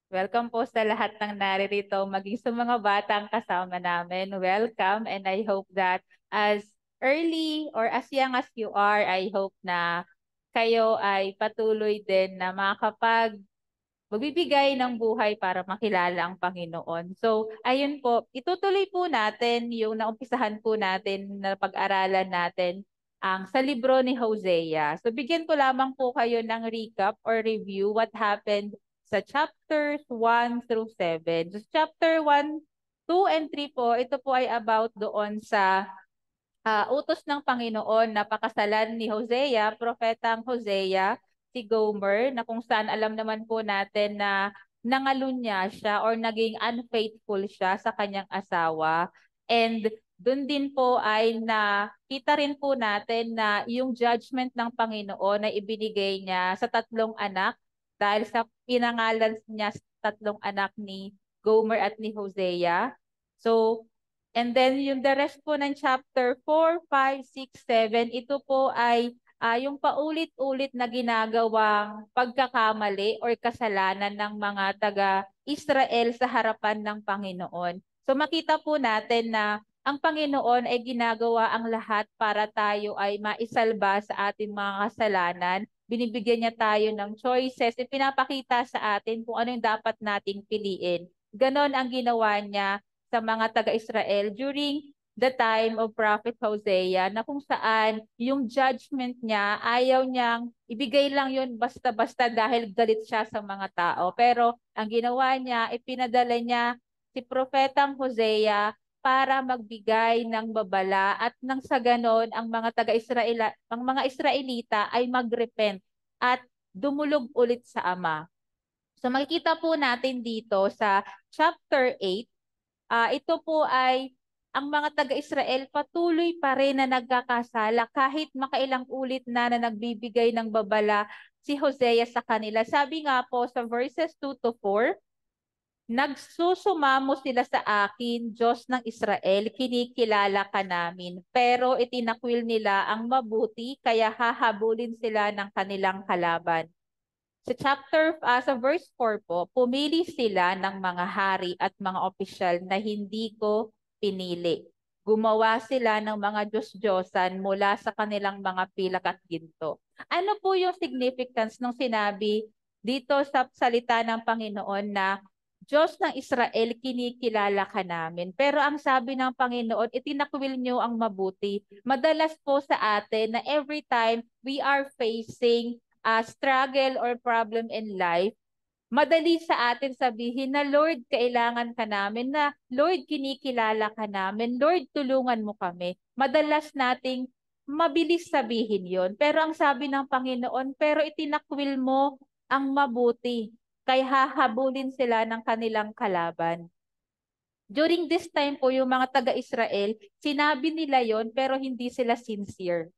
Welcome po sa lahat ng naririto, maging sa mga batang kasama namin. Welcome, and I hope that as early or as young as you are, I hope na kayo ay patuloy din na magbibigay ng buhay para makilala ang Panginoon. So, ayun po, itutuloy po natin yung naumpisahan po natin na pag-aralan natin sa libro ni Hosea. So, bigyan ko lamang po kayo ng recap or review what happened sa chapters 1 through 7. So, chapter 1, 2, and 3 po, ito po ay about doon sa utos ng Panginoon na pakasalan ni Hosea, propetang Hosea, si Gomer, na kung saan alam naman po natin na nangalunya siya or naging unfaithful siya sa kanyang asawa. And doon din po ay nakita rin po natin na yung judgment ng Panginoon na ibinigay niya sa tatlong anak dahil sa pinangalan niya sa tatlong anak ni Gomer at ni Hosea. So, and then yung the rest po ng chapter 4, 5, 6, 7, ito po ay yung paulit-ulit na ginagawang pagkakamali or kasalanan ng mga taga-Israel sa harapan ng Panginoon. So makita po natin na ang Panginoon ay ginagawa ang lahat para tayo ay maisalba sa ating mga kasalanan. Binibigyan niya tayo ng choices, ipinapakita sa atin kung ano yung dapat nating piliin. Ganon ang ginawa niya sa mga taga-Israel during the time of Prophet Hosea na kung saan yung judgment niya, ayaw niyang ibigay lang yun basta-basta dahil galit siya sa mga tao. Pero ang ginawa niya, ipinadala niya si Propetang Hosea para magbigay ng babala at nang sa ganon ang mga ang mga Israelita ay magrepent at dumulog ulit sa Ama. So makikita po natin dito sa chapter 8. Ito po ay ang mga taga-Israel patuloy pa rin na nagkakasala kahit makailang ulit na nagbibigay ng babala si Hosea sa kanila. Sabi nga po sa verses 2 to 4, nagsusumamo sila sa akin, Diyos ng Israel, kinikilala ka namin. Pero itinakwil nila ang mabuti, kaya hahabulin sila ng kanilang kalaban. Sa verse 4 po, pumili sila ng mga hari at mga opisyal na hindi ko pinili. Gumawa sila ng mga Diyos-Diyosan mula sa kanilang mga pilak at ginto. Ano po yung significance ng sinabi dito sa salita ng Panginoon na Diyos ng Israel, kinikilala ka namin. Pero ang sabi ng Panginoon, itinakwil niyo ang mabuti. Madalas po sa atin na every time we are facing struggle or problem in life, madali sa atin sabihin na Lord, kailangan ka namin, na Lord, kinikilala ka namin, Lord, tulungan mo kami. Madalas nating mabilis sabihin yon. Pero ang sabi ng Panginoon, pero itinakwil mo ang mabuti, kaya hahabulin sila ng kanilang kalaban. During this time po, yung mga taga-Israel, sinabi nila yon pero hindi sila sincere.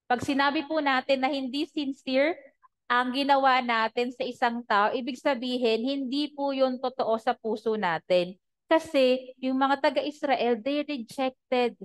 Pag sinabi po natin na hindi sincere ang ginawa natin sa isang tao, ibig sabihin, hindi po yun totoo sa puso natin. Kasi yung mga taga-Israel, they rejected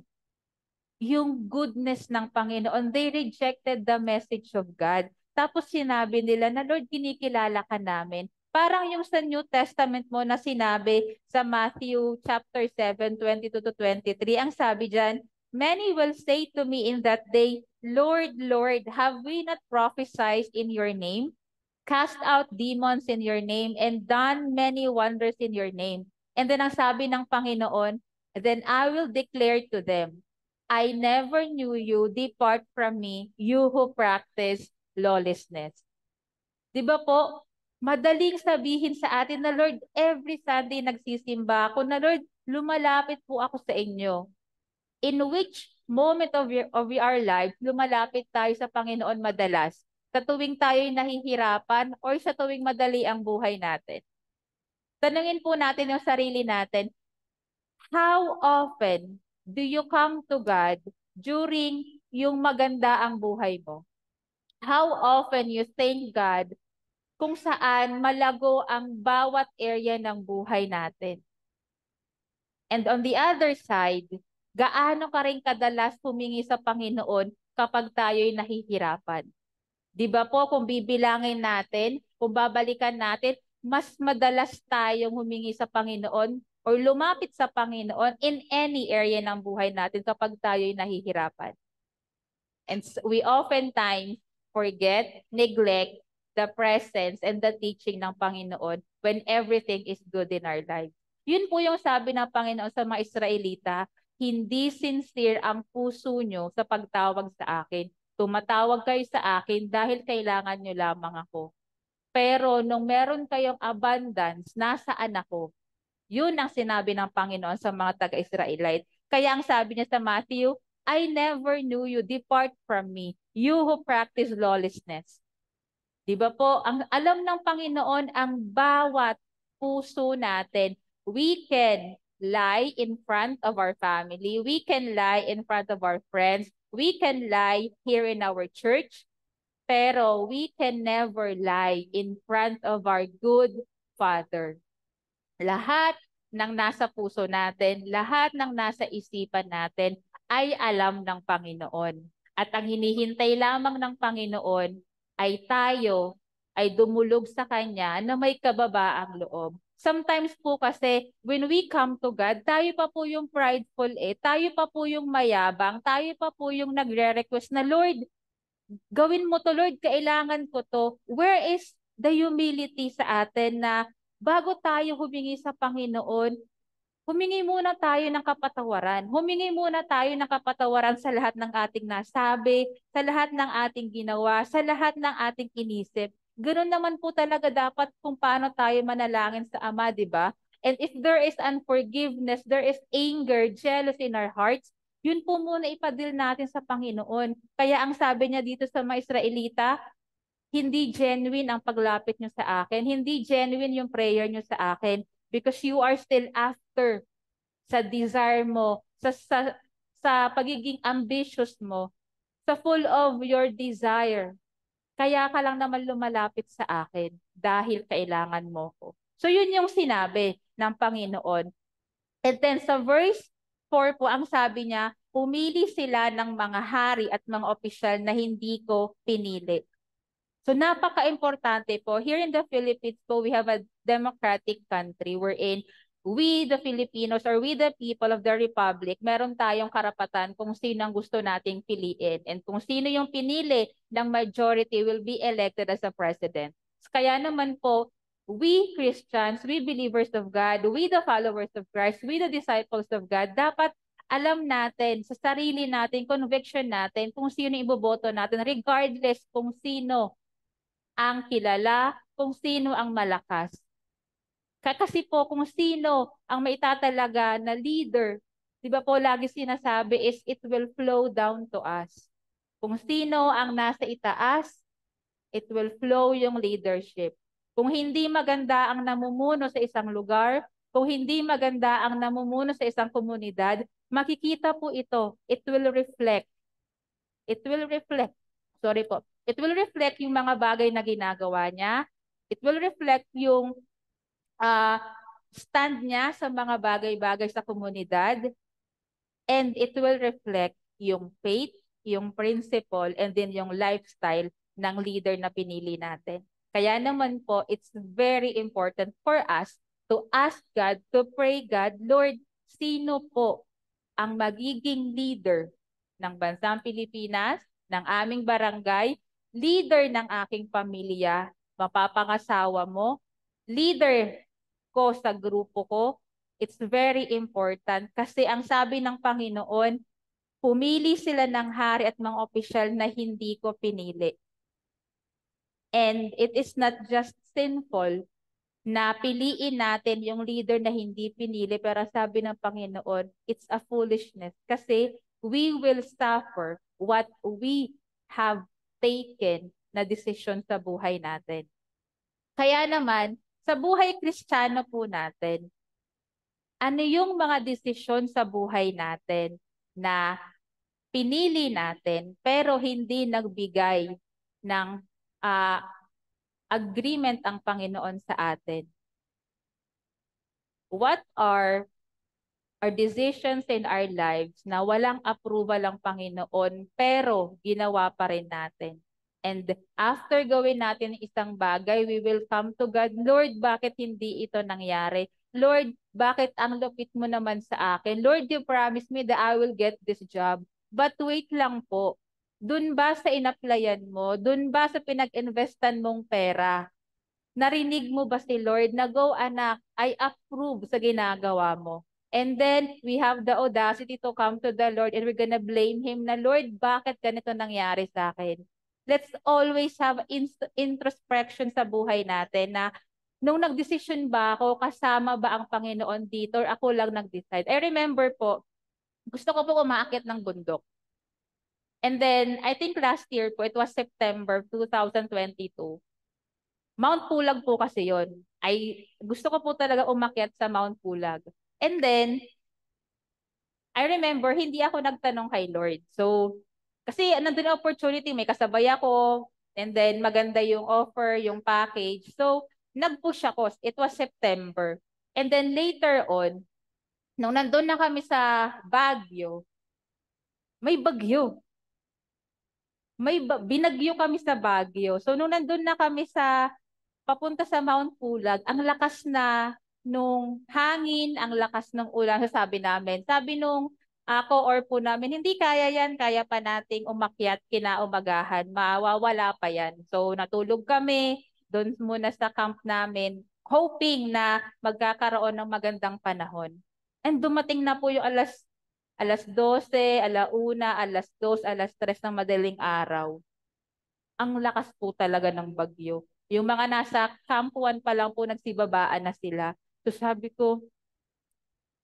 yung goodness ng Panginoon. They rejected the message of God. Tapos sinabi nila na, Lord, kinikilala ka namin. Parang yung sa New Testament mo na sinabi sa Matthew chapter 7, 22 to 23, ang sabi dyan, many will say to me in that day, Lord, Lord, have we not prophesied in your name, cast out demons in your name, and done many wonders in your name? And then ang sabi ng Panginoon, then I will declare to them, I never knew you, depart from me, you who practice lawlessness. Di ba po? Madaling sabihin sa atin na Lord, every Sunday nagsisimba ako na Lord, lumalapit po ako sa inyo. In which moment of our life, lumalapit tayo sa Panginoon madalas? Sa tuwing tayo'y nahihirapan or sa tuwing madali ang buhay natin? Tanungin po natin yung sarili natin, how often do you come to God during yung maganda ang buhay mo? How often you thank God kung saan malago ang bawat area ng buhay natin? And on the other side, gaano ka rin kadalas humingi sa Panginoon kapag tayo'y nahihirapan? Di ba po, kung bibilangin natin, kung babalikan natin, mas madalas tayong humingi sa Panginoon or lumapit sa Panginoon in any area ng buhay natin kapag tayo'y nahihirapan. And we oftentimes forget, neglect the presence and the teaching ng Panginoon when everything is good in our life. Yun po yung sabi ng Panginoon sa mga Israelita, hindi sincere ang puso nyo sa pagtawag sa akin. Tumatawag kayo sa akin dahil kailangan nyo lamang ako. Pero nung meron kayong abundance, nasaan ako? Yun ang sinabi ng Panginoon sa mga taga-Israelite. Kaya ang sabi niya sa Matthew, I never knew you, depart from me, you who practice lawlessness. Di ba po, ang alam ng Panginoon ang bawat puso natin. We can lie in front of our family, we can lie in front of our friends, we can lie here in our church, pero we can never lie in front of our good Father. Lahat ng nasa puso natin, lahat ng nasa isipan natin ay alam ng Panginoon. At ang hinihintay lamang ng Panginoon ay tayo ay dumulog sa Kanya na may kababaang loob. Sometimes po kasi when we come to God, tayo pa po yung prideful tayo pa po yung mayabang, tayo pa po yung nagre-request na, Lord, gawin mo to, Lord, kailangan ko to. Where is the humility sa atin na bago tayo humingi sa Panginoon, humingi muna tayo ng kapatawaran. Humingi muna tayo ng kapatawaran sa lahat ng ating nasabi, sa lahat ng ating ginawa, sa lahat ng ating inisip. Ganoon naman po talaga dapat kung paano tayo manalangin sa Ama, di ba? And if there is unforgiveness, there is anger, jealous in our hearts, yun po muna ipadil natin sa Panginoon. Kaya ang sabi niya dito sa mga Israelita, hindi genuine ang paglapit nyo sa akin. Hindi genuine yung prayer nyo sa akin because you are still after sa desire mo, sa pagiging ambitious mo, sa full of your desire. Kaya ka lang naman lumalapit sa akin dahil kailangan mo ko. So yun yung sinabi ng Panginoon. And then sa verse 4 po, ang sabi niya, pumili sila ng mga hari at mga opisyal na hindi ko pinili. So napaka-importante po. Here in the Philippines po, we have a democratic country wherein we, the Filipinos, or we, the people of the Republic, meron tayong karapatan kung sino ang gusto nating piliin. And kung sino yung pinili ng majority will be elected as a president. Kaya naman po, we Christians, we believers of God, we the followers of Christ, we the disciples of God, dapat alam natin sa sarili natin, conviction natin, kung sino iboboto natin, regardless kung sino ang kilala, kung sino ang malakas. Kasi po kung sino ang maitatalaga na leader, di ba po lagi sinasabi is it will flow down to us. Kung sino ang nasa itaas, it will flow yung leadership. Kung hindi maganda ang namumuno sa isang lugar, kung hindi maganda ang namumuno sa isang komunidad, makikita po ito. It will reflect. It will reflect. Sorry po. It will reflect yung mga bagay na ginagawa niya. It will reflect yung stand niya sa mga bagay-bagay sa komunidad. And it will reflect yung faith, yung principle, and then yung lifestyle ng leader na pinili natin. Kaya naman po, it's very important for us to ask God, to pray God, Lord, sino po ang magiging leader ng bansang Pilipinas, ng aming barangay, leader ng aking pamilya, mapapangasawa mo, leader ko sa grupo ko. It's very important kasi ang sabi ng Panginoon, pumili sila ng hari at mga opisyal na hindi ko pinili. And it is not just sinful na piliin natin yung leader na hindi pinili, pero sabi ng Panginoon, it's a foolishness kasi we will suffer what we have taken na desisyon sa buhay natin. Kaya naman, sa buhay Kristiyano po natin, ano yung mga desisyon sa buhay natin na pinili natin pero hindi nagbigay ng agreement ang Panginoon sa atin? What are our decisions in our lives na walang approval ang Panginoon pero ginawa pa rin natin? And after gawin natin isang bagay, we will come to God, Lord, bakit hindi ito nangyari? Lord, bakit ang lupit mo naman sa akin? Lord, you promised me that I will get this job. But wait lang po. Dun ba sa inaplayan mo? Dun ba sa pinag-investan mong pera? Narinig mo ba si Lord na go anak, I approve sa ginagawa mo. And then we have the audacity to come to the Lord and we're gonna blame Him na Lord, bakit ganito nangyari sa akin? Let's always have introspection sa buhay natin na nung nagdesisyon ba ako, kasama ba ang Panginoon dito or ako lang nag-decide? I remember po, gusto ko po umaakyat ng bundok. And then, I think last year po, it was September 2022. Mount Pulag po kasi yon. Ay gusto ko po talaga umakyat sa Mount Pulag. And then I remember hindi ako nagtanong kay Lord. So kasi nandun yung opportunity, may kasabay ako and then maganda yung offer, yung package. So nag-push ako. It was September. And then later on, nung nandun na kami sa Baguio, may bagyo. Binagyo kami sa Baguio. So nung nandun na kami sa papunta sa Mount Pulag, ang lakas na nung hangin, ang lakas ng ulan, sabi namin. Sabi nung or po namin, hindi kaya yan, kaya pa nating umakyat kinaumagahan, mawawala pa yan. So natulog kami doon muna sa camp namin, hoping na magkakaroon ng magandang panahon. And dumating na po yung alas 12, alauna, alas 2, alas 3 ng madaling araw. Ang lakas po talaga ng bagyo. Yung mga nasa Camp 1 pa lang po nagsibabaan na sila. So sabi ko,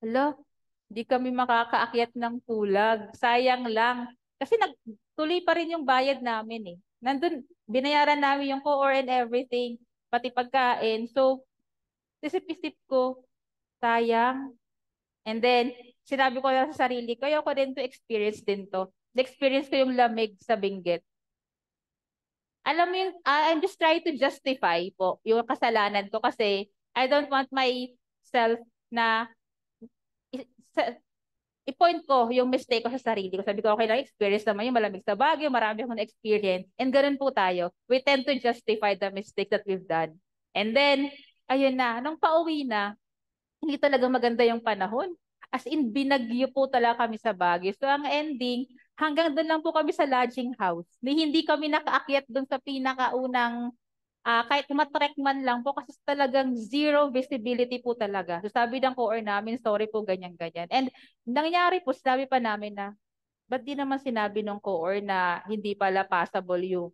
hala, di kami makakaakyat ng Pulag. Sayang lang. Kasi nagtuloy pa rin yung bayad namin eh. Nandun, binayaran namin yung core and everything, pati pagkain. So, isip-isip ko, sayang. And then, sinabi ko lang sa sarili ko, ayoko din to experience din to. Na-experience ko yung lamig sa Benguet. Alam mo yung, I'm just trying to justify po yung kasalanan ko kasi I don't want myself na i-point ko yung mistake ko sa sarili ko. Sabi ko, okay lang, experience naman yung malamig sa Baguio, marami akong experience. And ganun po tayo. We tend to justify the mistakes that we've done. And then, ayun na, nung pauwi na, hindi talaga maganda yung panahon. As in, binagyo po talaga kami sa Baguio. So, ang ending, hanggang doon lang po kami sa lodging house. Hindi kami nakaakyat doon sa pinakaunang, kahit matrek man lang po, kasi talagang zero visibility po talaga. So, sabi ng core namin, sorry po, ganyan-ganyan. And nangyari po, sinabi pa namin na, ba't di naman sinabi ng core na hindi pala passable yung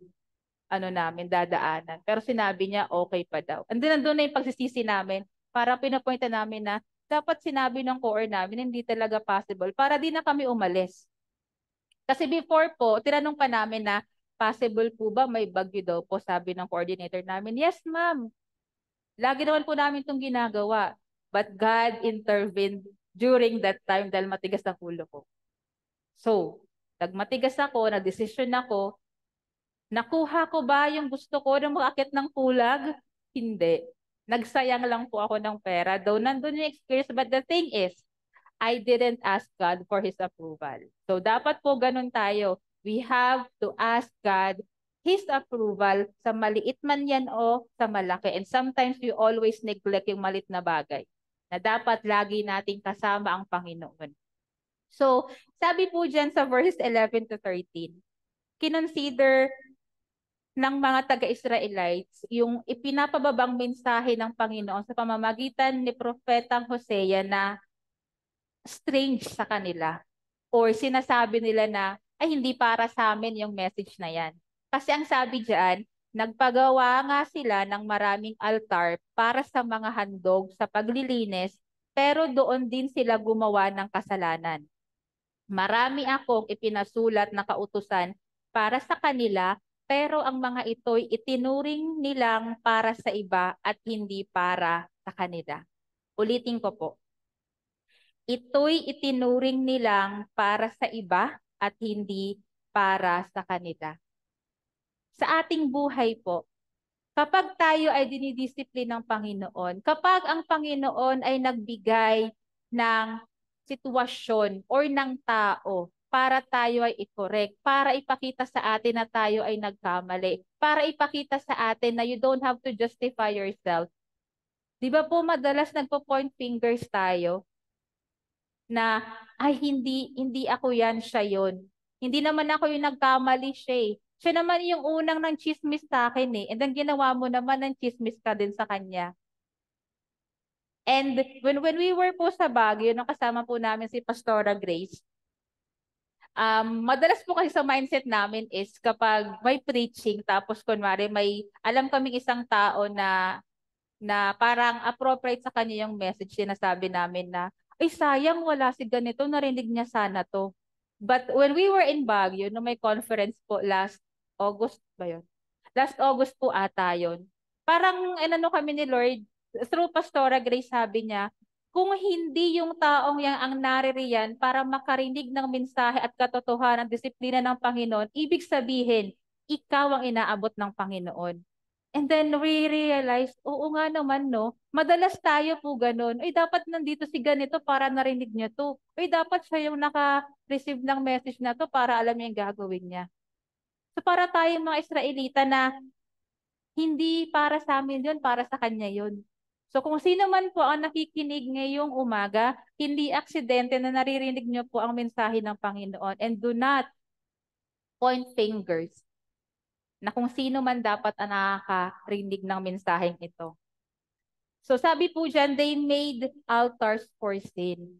ano namin, dadaanan. Pero sinabi niya, okay pa daw. And then, nandun na yung pagsisisi namin para pinapointa namin na dapat sinabi ng core namin, hindi talaga possible para di na kami umalis. Kasi before po, tinanong pa namin na, possible po ba may bagyo daw po, sabi ng coordinator namin. Yes, ma'am. Lagi naman po namin itong ginagawa. But God intervened during that time dahil matigas ang ulo ko. So, nagmatigas ako, nagdesisyon ako, nakuha ko ba yung gusto ko ng makakit ng Pulag? Hindi. Nagsayang lang po ako ng pera. Though nandun yung experience, but the thing is, I didn't ask God for His approval. So dapat po ganun tayo. We have to ask God His approval sa maliit man yan o sa malaki. And sometimes we always neglect yung maliit na bagay na dapat lagi nating kasama ang Panginoon. So sabi po dyan sa verse 11 to 13, kinonsider ng mga taga-Israelites yung ipinapababang mensahe ng Panginoon sa pamamagitan ni Propetang Hosea na strange sa kanila or sinasabi nila na ay hindi para sa amin yung message na yan. Kasi ang sabi diyan, nagpagawa nga sila ng maraming altar para sa mga handog sa paglilinis pero doon din sila gumawa ng kasalanan. Marami akong ipinasulat na kautusan para sa kanila pero ang mga ito'y itinuring nilang para sa iba at hindi para sa kanila. Ulitin ko po. Ito'y itinuring nilang para sa iba at hindi para sa kanila. Sa ating buhay po, kapag tayo ay dinidisiplin ng Panginoon, kapag ang Panginoon ay nagbigay ng sitwasyon or ng tao para tayo ay i-correct, para ipakita sa atin na tayo ay nagkamali, para ipakita sa atin na you don't have to justify yourself. Di ba po madalas nagpo-point fingers tayo na, ay hindi ako yan, siya yun. Hindi naman ako yung nagkamali siya eh. Siya naman yung unang nang chismis sa akin eh. And then ginawa mo naman ng chismis ka din sa kanya. And when we were po sa Baguio, nung kasama po namin si Pastora Grace, madalas po kasi sa mindset namin is kapag may preaching, tapos kunwari may alam kaming isang tao na parang appropriate sa kanya yung message, sinasabi namin na, ay sayang wala si ganito, narinig niya sana to. But when we were in Baguio, no may conference po last August ba yun? Last August po ata yun. Parang inano kami ni Lord, through Pastora Grace sabi niya, kung hindi yung taong yang ang naririyan para makarinig ng mensahe at katotohanan, disiplina ng Panginoon, ibig sabihin, ikaw ang inaabot ng Panginoon. And then we realize, oo nga naman, no? Madalas tayo po ganun. Ay, dapat nandito si ganito para narinig niya to. Ay, dapat siya yung naka-receive ng message na to para alam niya yung gagawin niya. So para tayong mga Israelita na hindi para sa amin yun, para sa kanya yun. So kung sino man po ang nakikinig ngayong umaga, hindi aksidente na naririnig niyo po ang mensahe ng Panginoon. And do not point fingers na kung sino man dapat ang nakakarinig ng mensaheng ito. So sabi po dyan, they made altars for sin.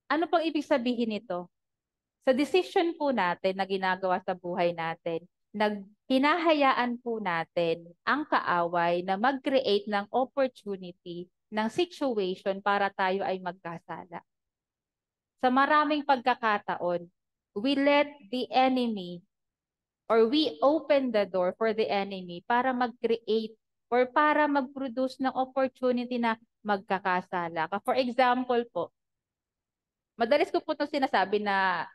Ano pang ibig sabihin nito? Sa decision po natin na ginagawa sa buhay natin, hinahayaan po natin ang kaaway na mag-create ng opportunity, ng situation para tayo ay magkasala. Sa maraming pagkakataon, we let the enemy or we open the door for the enemy para mag-create or para mag-produce ng opportunity na magkakasala. For example po, madalas ko po itong sinasabi na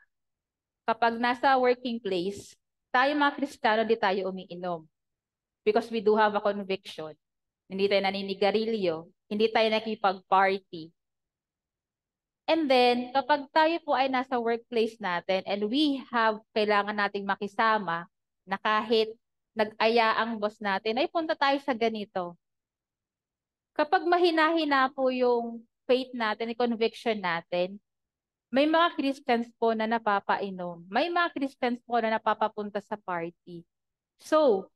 kapag nasa working place, tayo mga Kristiyano, di tayo umiinom. Because we do have a conviction. Hindi tayo naninigarilyo. Hindi tayo nakipag-party. And then, kapag tayo po ay nasa workplace natin and we have, kailangan nating makisama na kahit nag-aya ang boss natin, ay punta tayo sa ganito. Kapag mahina-hina po yung faith natin, yung conviction natin, may mga Christians po na napapainom. May mga Christians po na napapapunta sa party. So,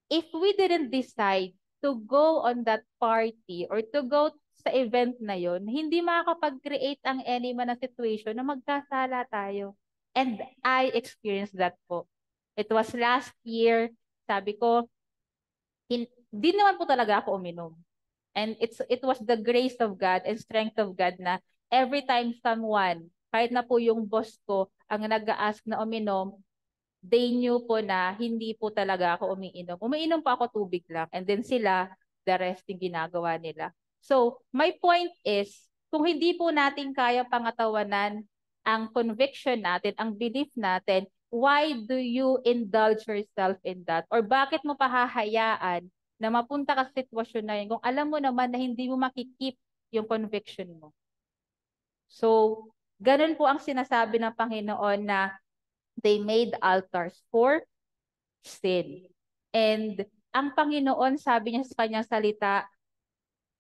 if we didn't decide to go on that party or to go sa event na yon, hindi makakapag-create ang enemy ng situation na magkasala tayo. And I experienced that po. It was last year, sabi ko, hindi naman po talaga ako uminom. And it was the grace of God and strength of God na every time someone, kahit na po yung boss ko, ang nag-a-ask na uminom, they knew po na hindi po talaga ako umiinom. Umiinom pa ako tubig lang. And then sila, the rest yung ginagawa nila. So, my point is, kung hindi po natin kaya pangatawanan ang conviction natin, ang belief natin, why do you indulge yourself in that? Or bakit mo pahahayaan na mapunta ka sa sitwasyon na yun kung alam mo naman na hindi mo makikip yung conviction mo? So, ganun po ang sinasabi ng Panginoon na they made altars for sin. And ang Panginoon, sabi niya sa kanyang salita,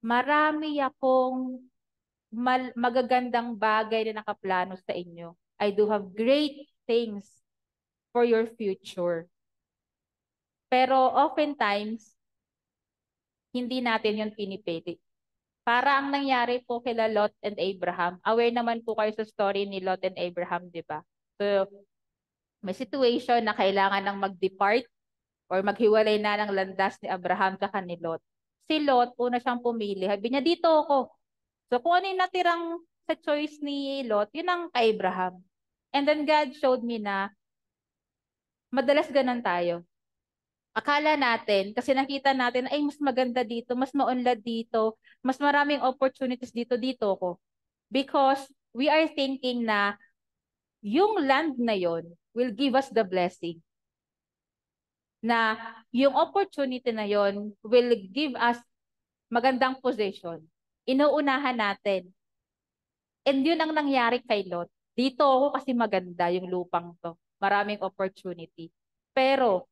marami akong magagandang bagay na nakaplano sa inyo. I do have great things for your future. Pero oftentimes, hindi natin yun pinipili. Para ang nangyari po kila Lot and Abraham, aware naman po kayo sa story ni Lot and Abraham, di ba? So, may situation na kailangan ng mag-depart or maghiwalay na ng landas ni Abraham kaka ni Lot. Si Lot, una siyang pumili. Sabi niya, dito ako. So kung ano yung natirang sa choice ni Lot, yun ang kay Abraham. And then God showed me na madalas ganun tayo. Akala natin, kasi nakita natin, ay mas maganda dito, mas maunlad dito, mas maraming opportunities dito ko. Because we are thinking na yung land na yon will give us the blessing. Na yung opportunity na yon will give us magandang position. Inuunahan natin. And yun ang nangyari kay Lot. Dito ako kasi maganda yung lupang to. Maraming opportunity. Pero,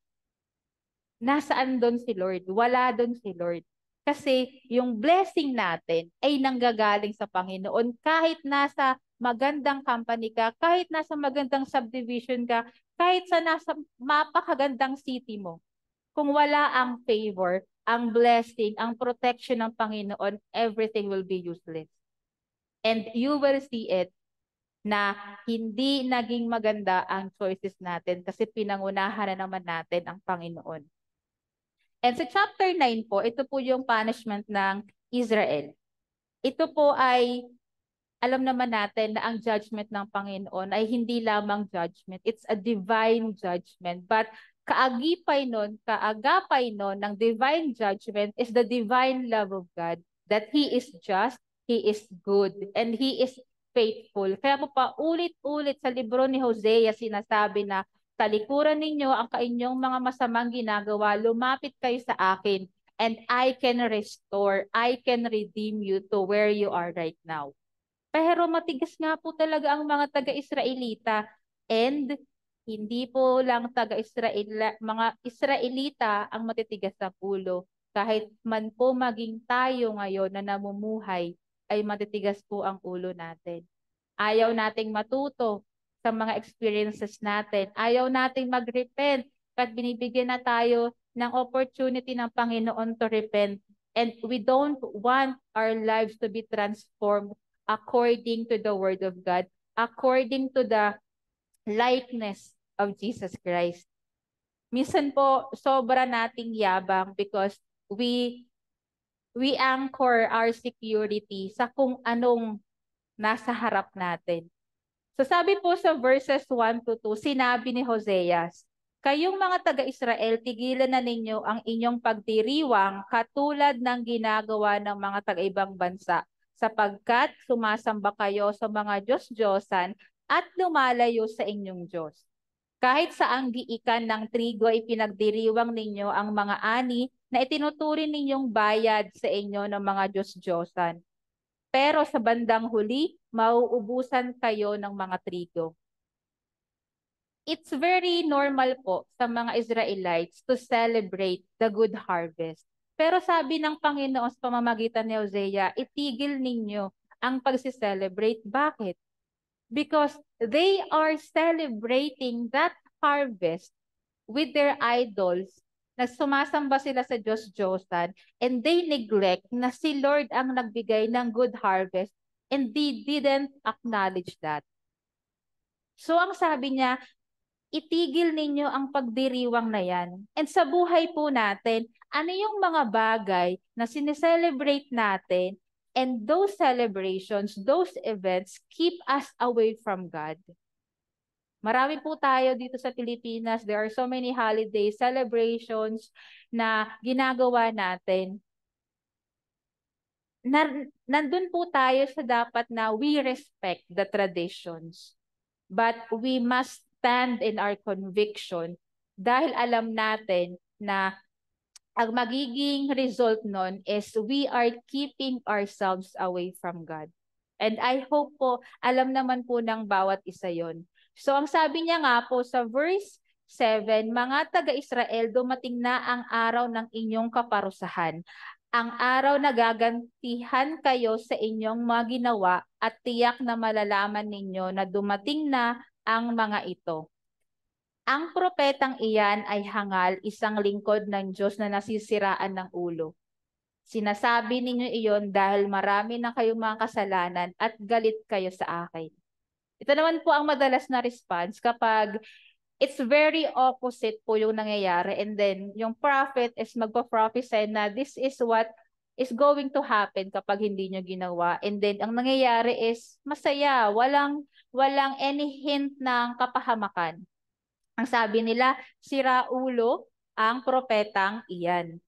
nasaan doon si Lord? Wala doon si Lord. Kasi yung blessing natin ay nanggagaling sa Panginoon. Kahit nasa magandang company ka, kahit nasa magandang subdivision ka, kahit sa nasa mapakagandang city mo, kung wala ang favor, ang blessing, ang protection ng Panginoon, everything will be useless. And you will see it na hindi naging maganda ang choices natin kasi pinangunahan na naman natin ang Panginoon. And sa chapter 9 po, ito po yung punishment ng Israel. Ito po ay, alam naman natin na ang judgment ng Panginoon ay hindi lamang judgment. It's a divine judgment. But kaagapay nun ng divine judgment is the divine love of God. That He is just, He is good, and He is faithful. Kaya po pa ulit-ulit sa libro ni Hosea sinasabi na talikuran ninyo ang kainyong mga masamang ginagawa, lumapit kayo sa akin, and I can restore, I can redeem you to where you are right now. Pero matigas nga po talaga ang mga taga-Israelita, and hindi po lang mga Israelita ang matitigas sa ulo. Kahit man po maging tayo ngayon na namumuhay, ay matitigas po ang ulo natin. Ayaw nating matuto sa mga experiences natin. Ayaw nating mag-repent at binibigyan na tayo ng opportunity ng Panginoon to repent. And we don't want our lives to be transformed according to the Word of God, according to the likeness of Jesus Christ. Minsan po, sobra nating yabang because we anchor our security sa kung anong nasa harap natin. So sabi po sa verses 1 to 2, sinabi ni Hoseas, kayong mga taga-Israel, tigilan na ninyo ang inyong pagdiriwang katulad ng ginagawa ng mga taga-ibang bansa, sapagkat sumasamba kayo sa mga Diyos-Diyosan at lumalayo sa inyong Diyos. Kahit sa anggiikan ng trigo ay pinagdiriwang ninyo ang mga ani na itinuturing ninyong bayad sa inyo ng mga Diyos-Diyosan. Pero sa bandang huli, mauubusan kayo ng mga trigo. It's very normal po sa mga Israelites to celebrate the good harvest. Pero sabi ng Panginoon sa pamamagitan ni Hosea, itigil ninyo ang pagsi-celebrate. Bakit? Because they are celebrating that harvest with their idols, na sumasamba sila sa Diyos-Diyosan, and they neglect na si Lord ang nagbigay ng good harvest, and they didn't acknowledge that. So ang sabi niya, itigil ninyo ang pagdiriwang na yan. And sa buhay po natin, ano yung mga bagay na sineselebrate natin, and those celebrations, those events keep us away from God. Marami po tayo dito sa Pilipinas. There are so many holiday celebrations na ginagawa natin. Nandun po tayo sa dapat na we respect the traditions. But we must stand in our conviction dahil alam natin na ang magiging result nun is we are keeping ourselves away from God. And I hope po, alam naman po ng bawat isa yon. So ang sabi niya nga po sa verse 7, mga taga-Israel, dumating na ang araw ng inyong kaparusahan. Ang araw na gagantihan kayo sa inyong mga ginawa at tiyak na malalaman ninyo na dumating na ang mga ito. Ang propetang iyan ay hangal, isang lingkod ng Diyos na nasisiraan ng ulo. Sinasabi ninyo iyon dahil marami na kayong mga kasalanan at galit kayo sa akin. Ito naman po ang madalas na response kapag it's very opposite po yung nangyayari, and then yung prophet is magpa-prophesy na this is what is going to happen kapag hindi nyo ginawa, and then ang nangyayari is masaya, walang any hint ng kapahamakan. Ang sabi nila, sira ulo ang propetang iyan.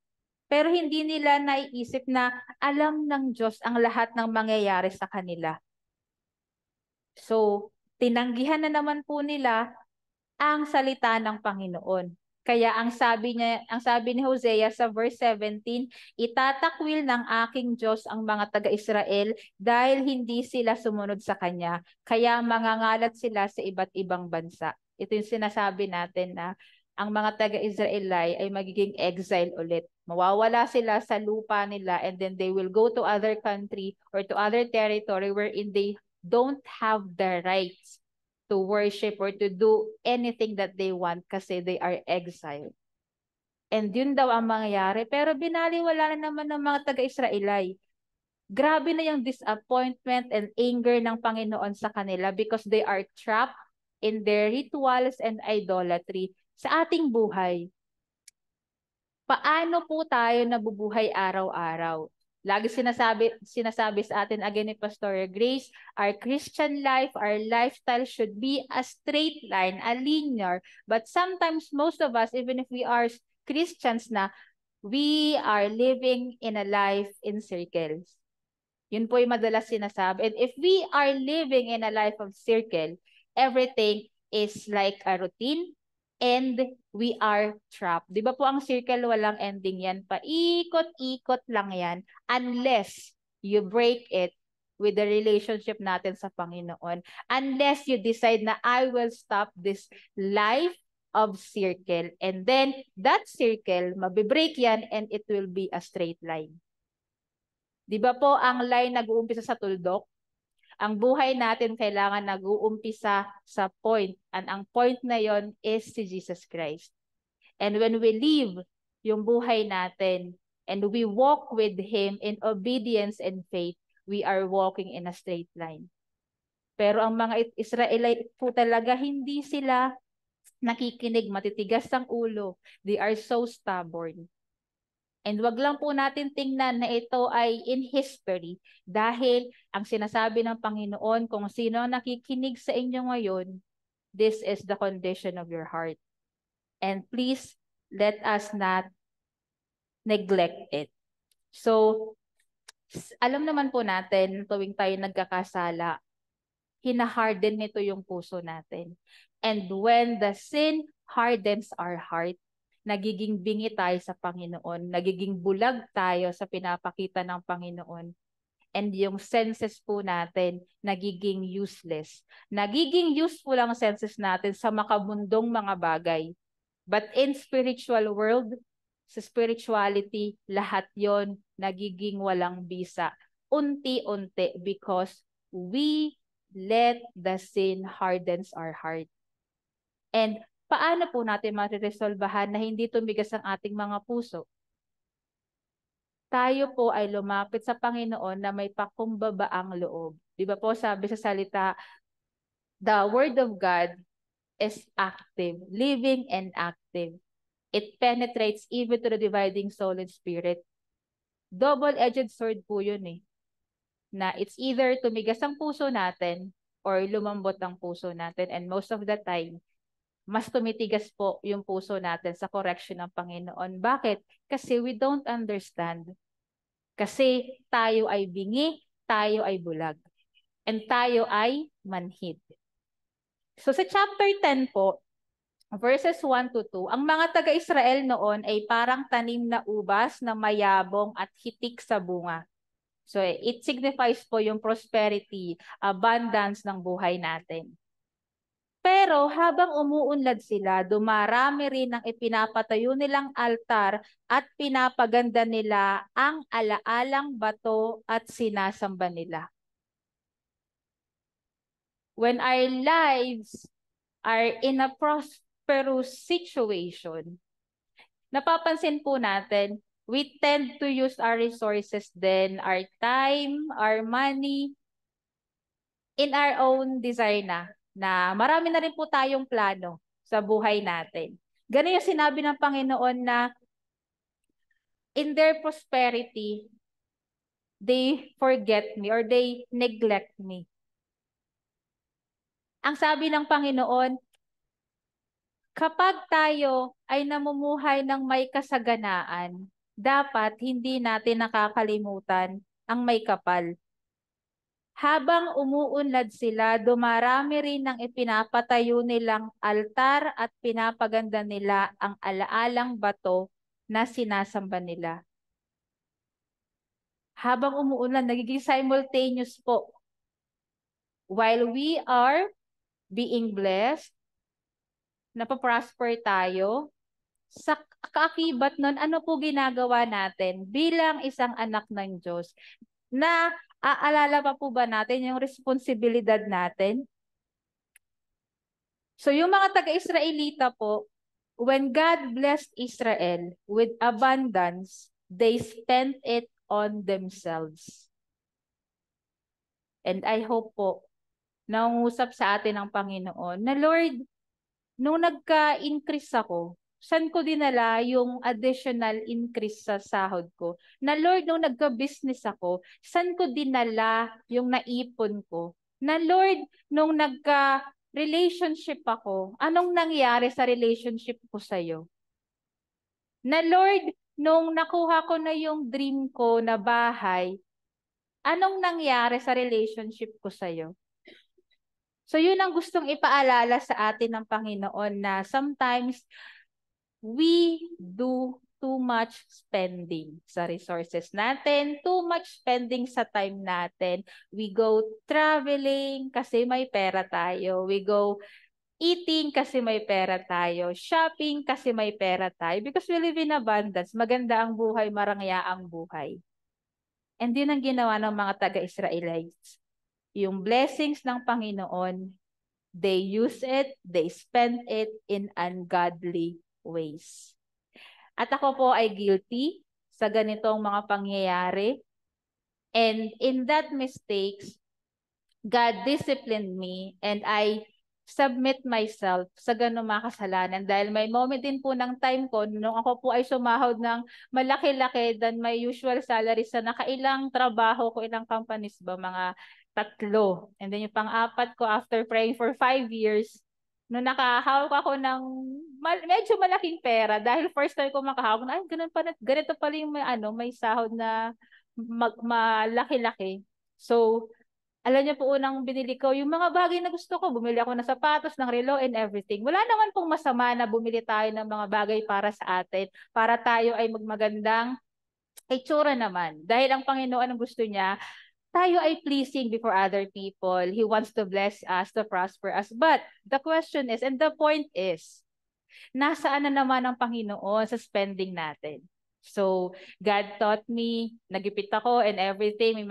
Pero hindi nila naiisip na alam ng Diyos ang lahat ng mangyayari sa kanila. So, tinanggihan na naman po nila ang salita ng Panginoon. Kaya ang sabi ni Hosea sa verse 17, itatakwil ng aking Diyos ang mga taga-Israel dahil hindi sila sumunod sa Kanya. Kaya mangangalat sila sa iba't ibang bansa. Ito yung sinasabi natin na ang mga taga-Israel ay magiging exile ulit. Mawawala sila sa lupa nila and then they will go to other country or to other territory wherein they don't have the rights to worship or to do anything that they want kasi they are exiled. And yun daw ang mangyayari. Pero binaliwala na naman ng mga taga-Israelay. Grabe na yung disappointment and anger ng Panginoon sa kanila because they are trapped in their rituals and idolatry sa ating buhay. Paano po tayo nabubuhay araw-araw? Lagi sinasabi sa atin again ni Pastor Grace, our Christian life, our lifestyle should be a straight line, a linear. But sometimes most of us, even if we are Christians na, we are living in a life in circles. Yun po yung madalas sinasabi. And if we are living in a life of circle, everything is like a routine, and we are trapped. Di ba po ang circle walang ending yan? Paikot-ikot lang yan unless you break it with the relationship natin sa Panginoon. Unless you decide na I will stop this life of circle. And then that circle, mabibreak yan and it will be a straight line. Di ba po ang line nag-uumpisa sa tuldok? Ang buhay natin kailangan nag-uumpisa sa point. And ang point na yon is si Jesus Christ. And when we live yung buhay natin and we walk with Him in obedience and faith, we are walking in a straight line. Pero ang mga Israelite po talaga, hindi sila nakikinig, matitigas ang ulo. They are so stubborn. And wag lang po natin tingnan na ito ay in history dahil ang sinasabi ng Panginoon kung sino ang nakikinig sa inyo ngayon, this is the condition of your heart. And please, let us not neglect it. So, alam naman po natin tuwing tayo nagkakasala, hinaharden nito yung puso natin. And when the sin hardens our heart, nagiging bingi tayo sa Panginoon, nagiging bulag tayo sa pinapakita ng Panginoon. And yung senses po natin, nagiging useless. Nagiging useful ang senses natin sa makabundong mga bagay. But in spiritual world, sa spirituality, lahat yon nagiging walang bisa. Unti-unti because we let the sin hardens our heart. And paano po natin mariresolbahan na hindi tumigas ang ating mga puso? Tayo po ay lumapit sa Panginoon na may pakumbabaang loob. Di ba po sabi sa salita, the Word of God is active, living and active. It penetrates even to the dividing soul and spirit. Double-edged sword po yun eh. Na it's either tumigas ang puso natin or lumambot ang puso natin. And most of the time, mas tumitigas po yung puso natin sa correction ng Panginoon. Bakit? Kasi we don't understand. Kasi tayo ay bingi, tayo ay bulag. And tayo ay manhid. So sa chapter 10 po, verses 1 to 2, ang mga taga-Israel noon ay parang tanim na ubas na mayabong at hitik sa bunga. So it signifies po yung prosperity, abundance ng buhay natin. Pero habang umuunlad sila, dumarami rin ang ipinapatayo nilang altar at pinapaganda nila ang alaalang bato at sinasamba nila. When our lives are in a prosperous situation, napapansin po natin, we tend to use our resources then, our time, our money, in our own desire na marami na rin po tayong plano sa buhay natin. Ganun yung sinabi ng Panginoon na in their prosperity, they forget me or they neglect me. Ang sabi ng Panginoon, kapag tayo ay namumuhay ng may kasaganaan, dapat hindi natin nakakalimutan ang may kapal. Habang umuunlad sila, dumarami rin ng ipinapatayo nilang altar at pinapaganda nila ang alaalang bato na sinasamba nila. Habang umuunlad, nagiging simultaneous po. While we are being blessed, napaprosper tayo, sa kaakibat nun, ano po ginagawa natin bilang isang anak ng Diyos? Na aalala pa po ba natin yung responsibilidad natin? So yung mga taga-Israelita po, when God blessed Israel with abundance, they spent it on themselves. And I hope po, nangungusap sa atin ng Panginoon na Lord, nung nagka-increase ako, saan ko dinala yung additional increase sa sahod ko? Na Lord, nung nagka-business ako, saan ko dinala yung naipon ko? Na Lord, nung nagka-relationship ako, anong nangyari sa relationship ko sa'yo? Na Lord, nung nakuha ko na yung dream ko na bahay, anong nangyari sa relationship ko sa'yo? So yun ang gustong ipaalala sa atin ng Panginoon na sometimes we do too much spending sa resources natin, too much spending sa time natin. We go traveling kasi may pera tayo. We go eating kasi may pera tayo. Shopping kasi may pera tayo. Because we live in abundance. Maganda ang buhay, marangya ang buhay. And yun ang ginawa ng mga taga-Israelites. Yung blessings ng Panginoon, they use it, they spend it in ungodly ways. At ako po ay guilty sa ganitong mga pangyayari. And in that mistakes, God disciplined me and I submit myself sa ganung mga kasalanan. Dahil may moment din po ng time ko, nung ako po ay sumahod ng malaki-laki than my usual salary sa nakailang trabaho ko, ilang companies ba, mga 3. And then yung pang-apat ko after praying for 5 years, nung nakahawak ako ng medyo malaking pera, dahil first time ko makahawak, ay, ganito pala yung may sahod na malaki-laki. So, alam niyo po, unang binili ko, yung mga bagay na gusto ko, bumili ako ng sapatos, ng relo, and everything. Wala naman pong masama na bumili tayo ng mga bagay para sa atin, para tayo ay magmagandang itsura naman. Dahil ang Panginoon ang gusto niya, tayo ay pleasing before other people. He wants to bless us, to prosper us. But the question is, and the point is, nasaan na naman ang Panginoon sa spending natin? So, God taught me, nagipit ako and everything,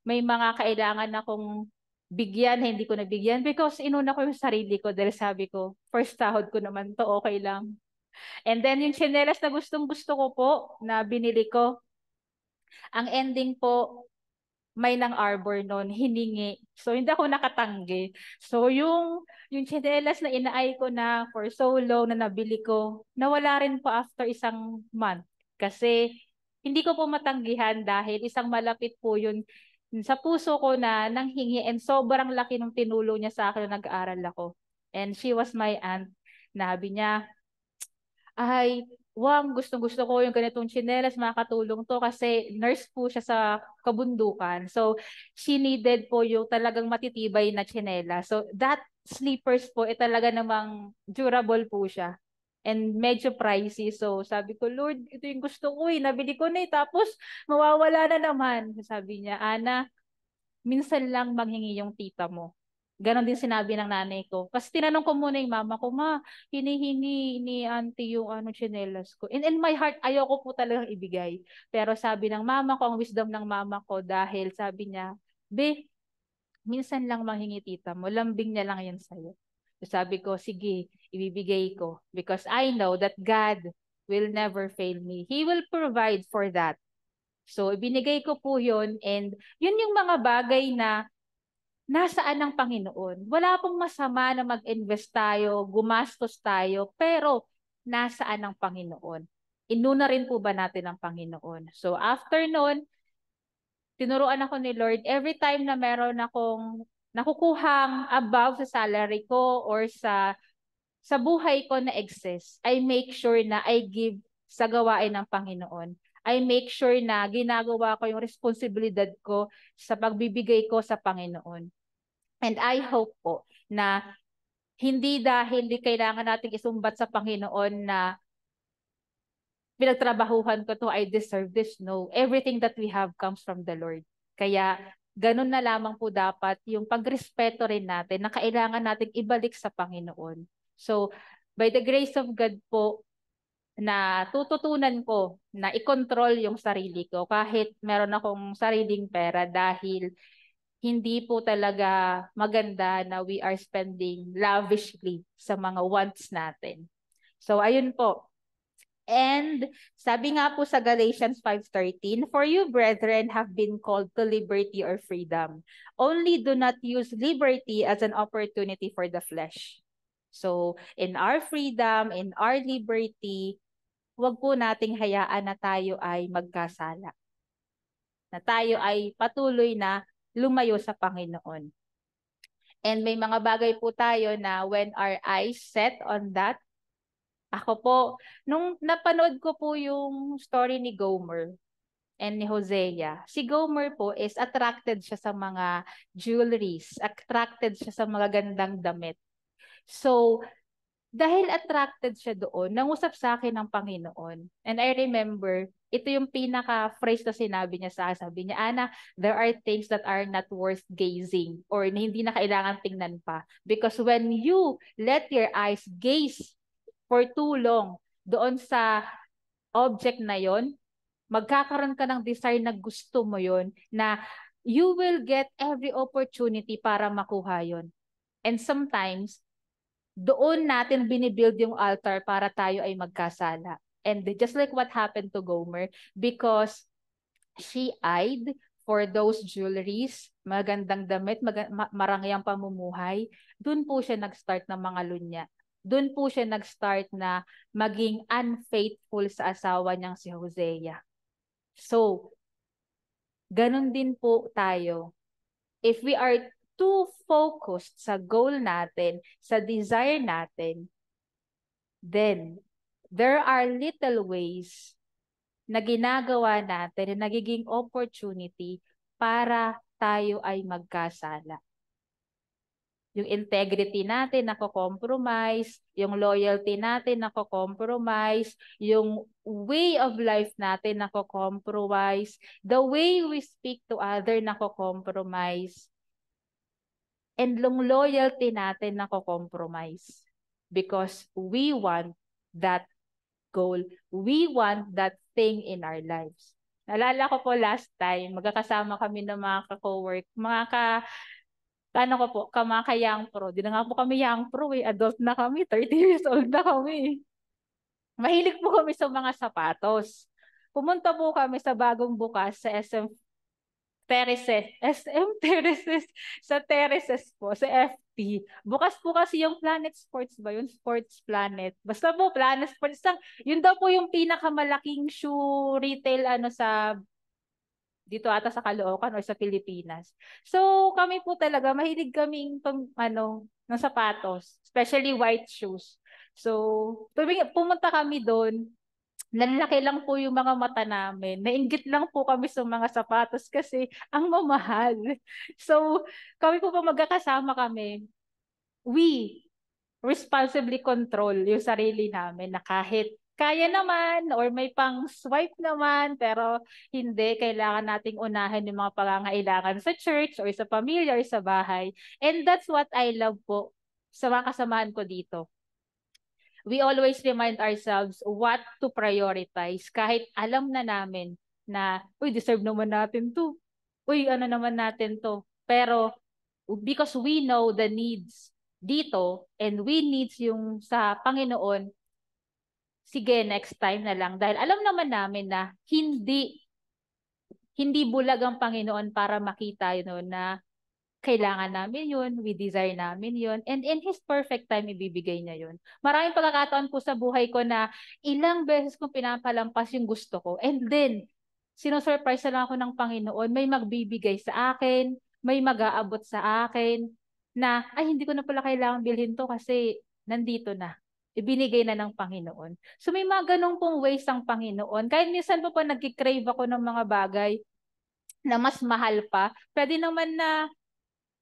may mga kailangan akong bigyan, hindi ko nabigyan because inuna ko yung sarili ko dahil sabi ko, first sahod ko naman to, okay lang. And then yung tsinelas na gustong-gusto ko po na binili ko, ang ending po, may ng Arbor noon, hiningi. So, hindi ako nakatanggi. So, yung tsinelas na inaay ko na for so long na nabili ko, nawala rin po after isang month. Kasi, hindi ko po matanggihan dahil isang malapit po yun sa puso ko na nanghingi and sobrang laki ng tinulong niya sa akin nung nag-aaral ako. And she was my aunt. Nabi niya, ay, Wang, gustong-gusto ko yung ganitong tsinelas, makakatulong to kasi nurse po siya sa kabundukan. So, she needed po yung talagang matitibay na tsinelas. So, that slippers po, talaga namang durable po siya. And medyo pricey. So, sabi ko, Lord, ito yung gusto ko nabili ko na tapos mawawala na naman. Sabi niya, Ana, minsan lang manghingi yung tita mo. Ganon din sinabi ng nanay ko. Kasi tinanong ko muna yung mama ko, ma, hinihingi ni auntie yung tsinelas ko. And in my heart, ayoko po talagang ibigay. Pero sabi ng mama ko, ang wisdom ng mama ko, dahil sabi niya, be, minsan lang manghingi tita mo, lambing niya lang yan sa'yo. So sabi ko, sige, ibibigay ko. Because I know that God will never fail me. He will provide for that. So, ibinigay ko po yun and yun yung mga bagay na nasaan ng Panginoon. Wala pong masama na mag-invest tayo, gumastos tayo, pero nasaan ng Panginoon? Inuna rin po ba natin ang Panginoon? So, after nun, tinuruan ako ni Lord, every time na meron akong nakukuhang above sa salary ko or sa buhay ko na excess, I make sure na I give sa gawain ng Panginoon. I make sure na ginagawa ko yung responsibilidad ko sa pagbibigay ko sa Panginoon. And I hope po na hindi dahil di kailangan nating isumbat sa Panginoon na pinagtrabahuhan ko to, I deserve this. No, everything that we have comes from the Lord. Kaya ganun na lamang po dapat yung pagrespeto rin natin na kailangan nating ibalik sa Panginoon. So, by the grace of God po, na tututunan ko na i-control yung sarili ko kahit meron akong sariling pera dahil hindi po talaga maganda na we are spending lavishly sa mga wants natin. So, ayun po. And sabi nga po sa Galatians 5:13, "For you, brethren, have been called to liberty or freedom. Only do not use liberty as an opportunity for the flesh." So, in our freedom, in our liberty, huwag po nating hayaan na tayo ay magkasala. Na tayo ay patuloy na lumayo sa Panginoon. And may mga bagay po tayo na when our eyes set on that, ako po, nung napanood ko po yung story ni Gomer and ni Hosea, si Gomer po is attracted siya sa mga jewelries, attracted siya sa mga gandang damit. So, dahil attracted siya doon, nangusap sa akin ng Panginoon. And I remember, ito yung pinaka-phrase na sinabi niya sa akin. Sabi niya, "Ana, there are things that are not worth gazing or na hindi na kailangan tingnan pa. Because when you let your eyes gaze for too long doon sa object na yon, magkakaroon ka ng desire na gusto mo yon, na you will get every opportunity para makuha yon. And sometimes, doon natin binibuild yung altar para tayo ay magkasala. And just like what happened to Gomer, because she eyed for those jewelries, magandang damit, marangyang pamumuhay, doon po siya nag-start ng mga lunya. Doon po siya nag-start na maging unfaithful sa asawa niyang si Hosea. So, ganun din po tayo. If we are too focused sa goal natin, sa desire natin, then there are little ways na ginagawa natin na nagiging opportunity para tayo ay magkasala. Yung integrity natin nako-compromise, yung loyalty natin nako-compromise, yung way of life natin nako-compromise, the way we speak to other nako-compromise, and yung loyalty natin nako-compromise because we want that goal. We want that thing in our lives. Naalala ko po last time, magkakasama kami ng mga ka-co-work, ano ko po, kamakayang pro. Di na nga po kami young pro eh. Adult na kami, 30 years old na kami. Mahilig po kami sa mga sapatos. Pumunta po kami sa bagong bukas sa SM Terraces. SM Terraces. Sa Terraces po, sa FP. Bukas po kasi yung Planet Sports ba yun? Sports Planet. Basta po, Planet Sports. Yun daw po yung pinakamalaking shoe retail sa dito ata sa Caloocan o sa Pilipinas. So, kami po talaga, mahilig kaming ng sapatos, especially white shoes. So, pumunta kami doon, nanlaki lang po yung mga mata namin. Nainggit lang po kami sa mga sapatos kasi ang mamahal. So, kami po magkakasama kami. We responsibly control yung sarili namin na kahit kaya naman or may pang swipe naman pero hindi, kailangan nating unahin yung mga pangangailangan sa church or sa pamilya or sa bahay. And that's what I love po sa mga kasamahan ko dito. We always remind ourselves what to prioritize kahit alam na namin na, uy, deserve naman natin to. Uy, ano naman natin to. Pero because we know the needs dito and we needs yung sa Panginoon, sige, next time na lang. Dahil alam naman namin na hindi bulag ang Panginoon para makita yun na kailangan namin yun, we desire namin yun, and in His perfect time, ibibigay niya yun. Maraming pagkakataon po sa buhay ko na ilang beses kong pinapalampas yung gusto ko, and then, sinusurprise na lang ako ng Panginoon, may magbibigay sa akin, may mag-aabot sa akin, na, ay, hindi ko na pala kailangan bilhin to kasi nandito na. ibinigay na ng Panginoon. So may mga ganong pong ways ang Panginoon. Kahit minsan po nagkikrave ako ng mga bagay na mas mahal pa, pwede naman na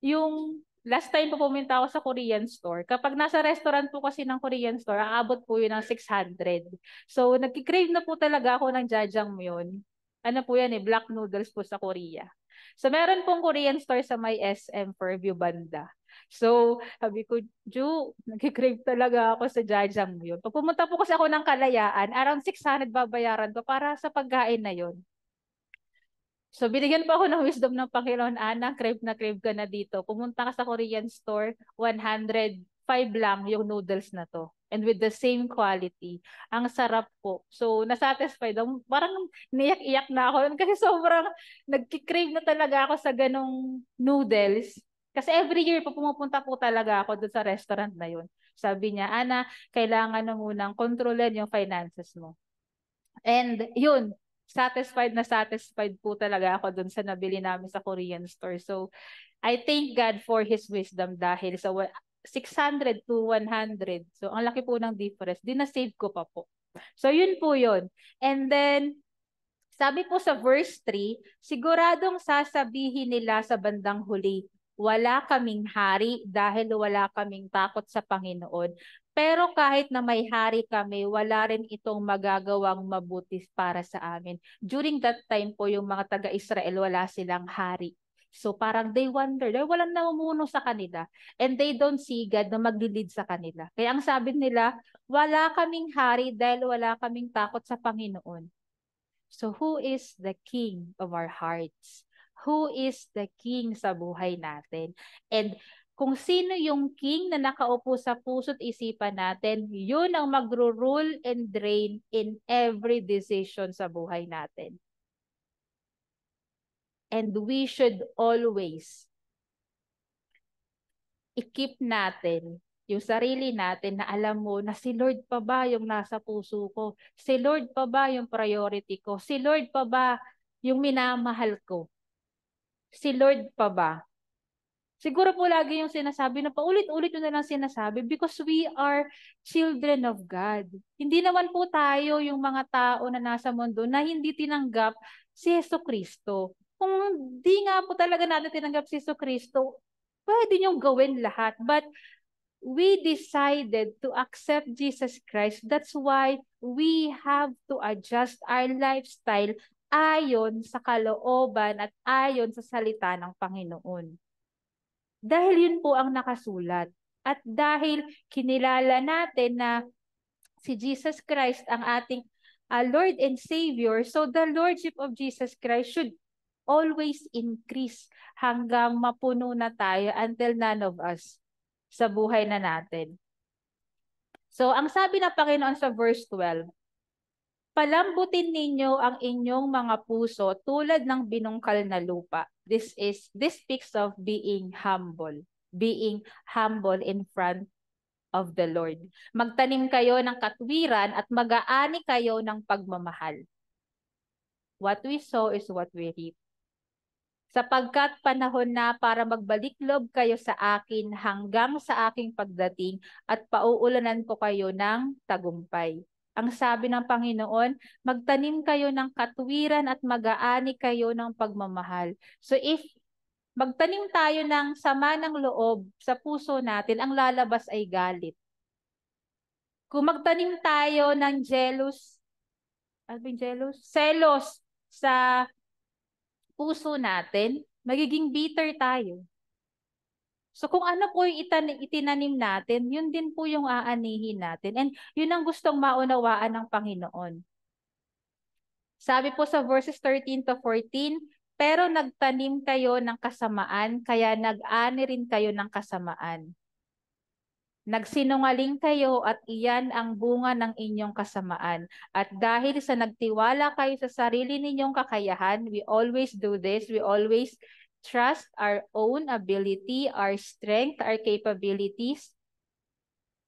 yung last time po pumunta ako sa Korean store, kapag nasa restaurant po kasi ng Korean store, aabot po yun ng 600. So nagkikrave na po talaga ako ng jajangmyeon. Ano po yan black noodles po sa Korea. So meron pong Korean store sa may SM Fairview banda. So, sabi ko, Ju, nagkikrave talaga ako sa jajangmyeon. Pag pumunta po kasi ako ng Kalayaan, around 600 babayaran ko para sa pagkain na yon. So, binigyan pa ako ng wisdom ng Panginoon, Ana, crave na crave ka na dito. Pumunta ka sa Korean store, 105 lang yung noodles na to. And with the same quality. Ang sarap po. So, nasatisfied. Parang niyak-iyak na ako. Kasi sobrang nagkikrave na talaga ako sa ganong noodles. Kasi every year po pumupunta po talaga ako doon sa restaurant na yun. Sabi niya, Ana, kailangan mo munang kontrolin yung finances mo. And yun, satisfied po talaga ako dun sa nabili namin sa Korean store. So, I thank God for His wisdom dahil sa 600 to 100. So, ang laki po ng difference. Dinasave ko pa po. So, yun po yun. And then, sabi po sa verse 3, siguradong sasabihin nila sa bandang huli, wala kaming hari dahil wala kaming takot sa Panginoon. Pero kahit na may hari kami, wala rin itong magagawang mabuti para sa amin. During that time po, yung mga taga-Israel, wala silang hari. So parang they wonder, dahil walang namumuno sa kanila. And they don't see God na maglilid sa kanila. Kaya ang sabi nila, wala kaming hari dahil wala kaming takot sa Panginoon. So who is the king of our hearts? Who is the king sa buhay natin? And kung sino yung king na nakaupo sa puso't isipan natin, yun ang magro-rule and reign in every decision sa buhay natin. And we should always i-keep natin yung sarili natin na alam mo na si Lord pa ba yung nasa puso ko? Si Lord pa ba yung priority ko? Si Lord pa ba yung minamahal ko? Si Lord pa ba? Siguro po lagi yung sinasabi na paulit-ulit yun na lang sinasabi because we are children of God. Hindi naman po tayo yung mga tao na nasa mundo na hindi tinanggap si Jesucristo. Kung hindi nga po talaga natin tinanggap si Jesucristo, pwede niyong gawin lahat. But we decided to accept Jesus Christ. That's why we have to adjust our lifestyle ayon sa kalooban at ayon sa salita ng Panginoon. Dahil yun po ang nakasulat. At dahil kinilala natin na si Jesus Christ ang ating Lord and Savior, so the Lordship of Jesus Christ should always increase hanggang mapuno na tayo until none of us sa buhay na natin. So, ang sabi ng Panginoon sa verse 12, palambutin ninyo ang inyong mga puso tulad ng binungkal na lupa. This speaks of being humble in front of the Lord. Magtanim kayo ng katwiran at mag-aani kayo ng pagmamahal. What we sow is what we reap. Sapagkat panahon na para magbalik-lob kayo sa akin hanggang sa aking pagdating at pauulanan ko kayo ng tagumpay. Ang sabi ng Panginoon, magtanim kayo ng katwiran at mag-aani kayo ng pagmamahal. So if magtanim tayo ng sama ng loob sa puso natin, ang lalabas ay galit. Kung magtanim tayo ng selos sa puso natin, magiging bitter tayo. So kung ano po yung itinanim natin, yun din po yung aanihin natin. And yun ang gustong maunawaan ng Panginoon. Sabi po sa verses 13 to 14, pero nagtanim kayo ng kasamaan, kaya nag-ani rin kayo ng kasamaan. Nagsinungaling kayo at iyan ang bunga ng inyong kasamaan. At dahil sa nagtiwala kayo sa sarili ninyong kakayahan, we always do this, we always trust our own ability, our strength, our capabilities,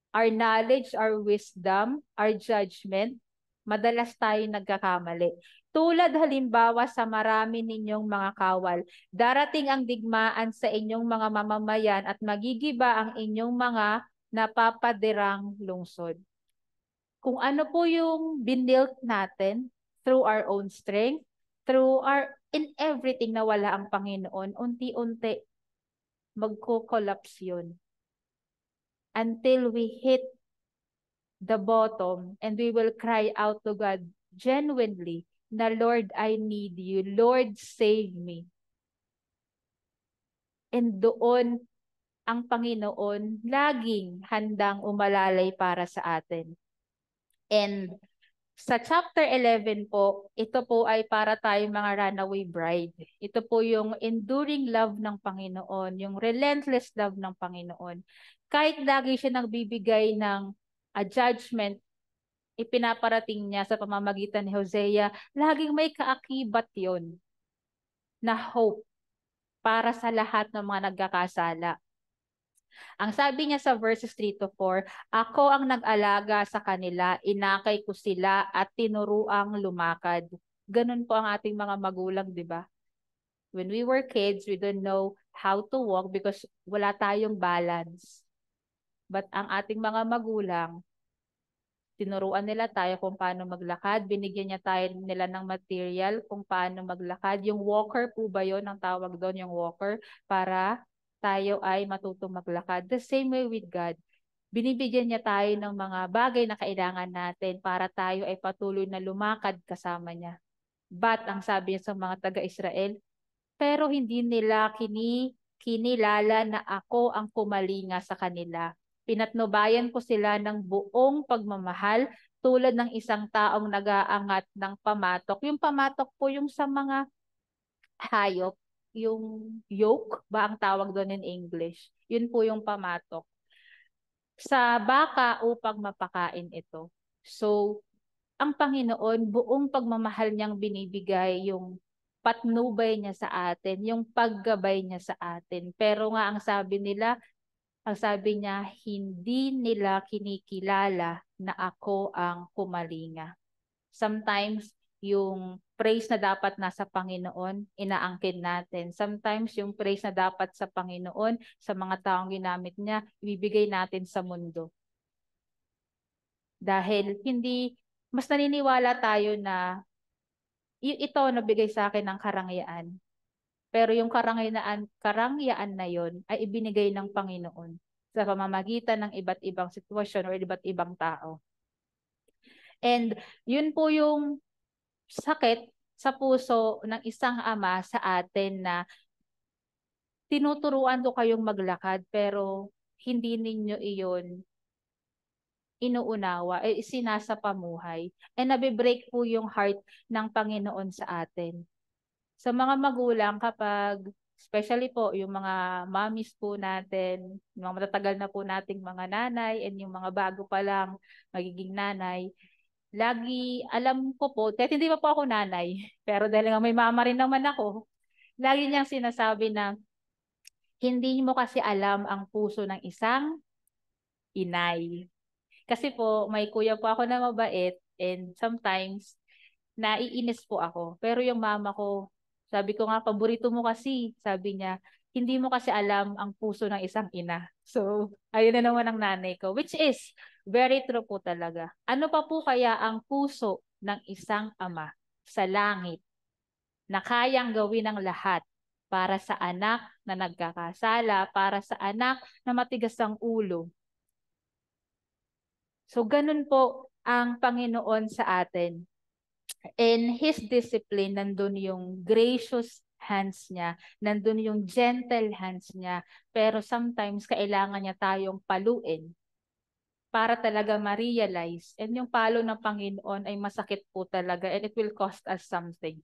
our knowledge, our wisdom, our judgment. Madalas tayo nagkakamali. Tulad halimbawa sa marami ninyong mga kawal, darating ang digmaan sa inyong mga mamamayan at magigiba ang inyong mga napapadirang lungsod. Kung ano po yung binilt natin through our own strength, in everything na wala ang Panginoon, unti-unti magko-collapse yun. Until we hit the bottom and we will cry out to God genuinely na, Lord, I need you. Lord, save me. And doon, ang Panginoon laging handang umalalay para sa atin. And sa chapter 11 po, ito po ay para tayong mga runaway bride. Ito po yung enduring love ng Panginoon, yung relentless love ng Panginoon. Kahit lagi siya nagbibigay ng judgment, ipinaparating niya sa pamamagitan ni Hosea, laging may kaakibat yon na hope para sa lahat ng mga nagkakasala. Ang sabi niya sa verses 3 to 4, ako ang nag-alaga sa kanila, inakay ko sila at tinuruang lumakad. Ganun po ang ating mga magulang, di ba? When we were kids, we don't know how to walk because wala tayong balance. But ang ating mga magulang, tinuruan nila tayo kung paano maglakad, binigyan niya tayo nila ng material kung paano maglakad. Yung walker po ba yun, ang tawag doon, yung walker, para tayo ay matutong maglakad. The same way with God. Binibigyan niya tayo ng mga bagay na kailangan natin para tayo ay patuloy na lumakad kasama niya. But ang sabi niya sa mga taga-Israel, pero hindi nila kinilala na ako ang kumalinga sa kanila. Pinatnubayan ko sila ng buong pagmamahal tulad ng isang taong nag-aangat ng pamatok. Yung pamatok po yung sa mga hayop, yung yoke ba ang tawag doon in English. Yun po yung pamatok. Sa baka upang mapakain ito. So, ang Panginoon, buong pagmamahal niyang binibigay yung patnubay niya sa atin, yung paggabay niya sa atin. Pero nga ang sabi niya, hindi nila kinikilala na ako ang kumalinga. Sometimes, yung praise na dapat nasa Panginoon, inaangkin natin. Sometimes, yung praise na dapat sa Panginoon, sa mga taong ginamit niya, ibibigay natin sa mundo. Dahil mas naniniwala tayo na ito nabigay sa akin ng karangyaan. Pero yung karangyaan na yon ay ibinigay ng Panginoon sa pamamagitan ng iba't ibang sitwasyon o iba't ibang tao. And yun po yung sakit sa puso ng isang ama sa atin na tinuturuan ko kayong maglakad pero hindi ninyo iyon inuunawa, isinasapamuhay. And nabibreak po yung heart ng Panginoon sa atin. Sa mga magulang, especially po yung mga mommies po natin, yung mga matatagal na po nating mga nanay, and yung mga bago pa lang magiging nanay, lagi, alam ko po, kahit hindi pa po ako nanay, pero dahil nga may mama rin naman ako, lagi niyang sinasabi na, hindi mo kasi alam ang puso ng isang inay. Kasi po, may kuya po ako na mabait and sometimes, naiinis po ako. Pero yung mama ko, sabi ko nga, paborito mo kasi, sabi niya, hindi mo kasi alam ang puso ng isang ina. So, ayun na naman ang nanay ko, which is very true po talaga. Ano pa po kaya ang puso ng isang ama sa langit na kayang gawin ang lahat para sa anak na nagkakasala, para sa anak na matigas ang ulo. So, ganun po ang Panginoon sa atin. In His discipline, nandun yung gracious hands niya, nandun yung gentle hands niya, pero sometimes kailangan niya tayong paluin para talaga ma-realize. And yung palo ng Panginoon ay masakit po talaga and it will cost us something.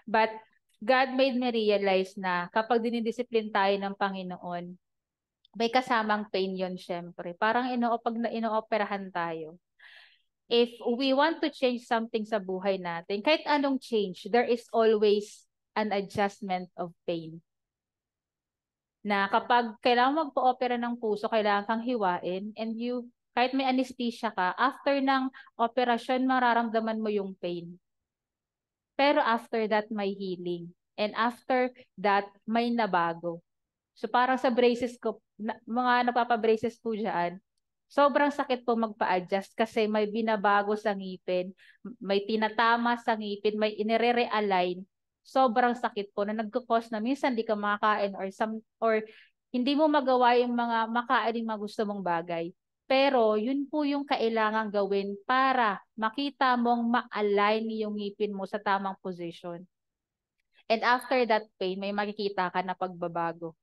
But God made me realize na kapag dinidisipline tayo ng Panginoon, may kasamang pain yun syempre. Parang pag inooperahan tayo. If we want to change something sa buhay natin, kahit anong change, there is always an adjustment of pain. Na kapag kailangan magpa-opera ng puso, kailangan kang hiwain, and kahit may anesthesia ka, after ng operasyon, mararamdaman mo yung pain. Pero after that, may healing. And after that, may nabago. So parang sa braces ko, mga napapabraces po dyan, Sobrang sakit po magpa-adjust kasi may binabago sa ngipin, may tinatama sa ngipin, may inire-realign. Sobrang sakit po na nagko-cause na minsan di ka makakain or hindi mo magawa yung mga makain yung mga gusto mong bagay. Pero yun po yung kailangan gawin para makita mong ma-align yung ngipin mo sa tamang position. And after that pain, may makikita ka na pagbabago.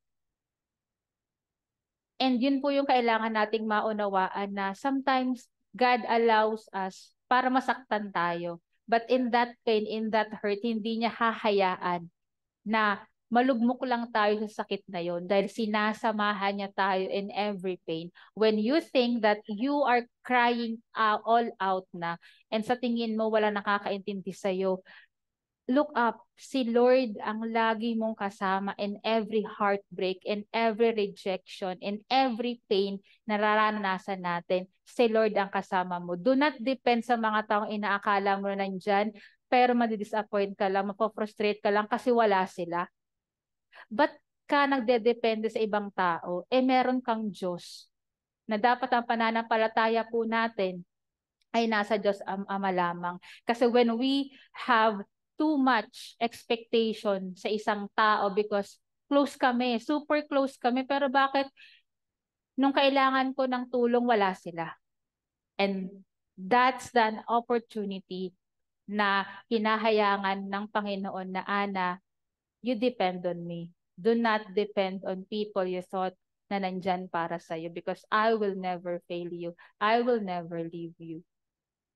And yun po yung kailangan nating maunawaan na sometimes God allows us para masaktan tayo. But in that pain, in that hurt, hindi niya hahayaan na malugmok lang tayo sa sakit na yon dahil sinasamahan niya tayo in every pain. When you think that you are crying all out na and sa tingin mo wala nakakaintindi sa'yo, look up, si Lord ang lagi mong kasama in every heartbreak, in every rejection, in every pain na nararanasan natin. Si Lord ang kasama mo. Do not depend sa mga taong inaakala mo na nandyan, pero madidisappoint ka lang, mapofrustrate ka lang kasi wala sila. Ba't ka nagdedepende sa ibang tao? Meron kang Diyos na dapat ang pananampalataya po natin ay nasa Diyos Ama lamang. Kasi when we have too much expectation sa isang tao because close kami, super close kami, pero bakit nung kailangan ko ng tulong, wala sila? And that's an opportunity na hinahayangan ng Panginoon na, Ana, you depend on me. Do not depend on people you thought na nandyan para sa'yo because I will never fail you. I will never leave you.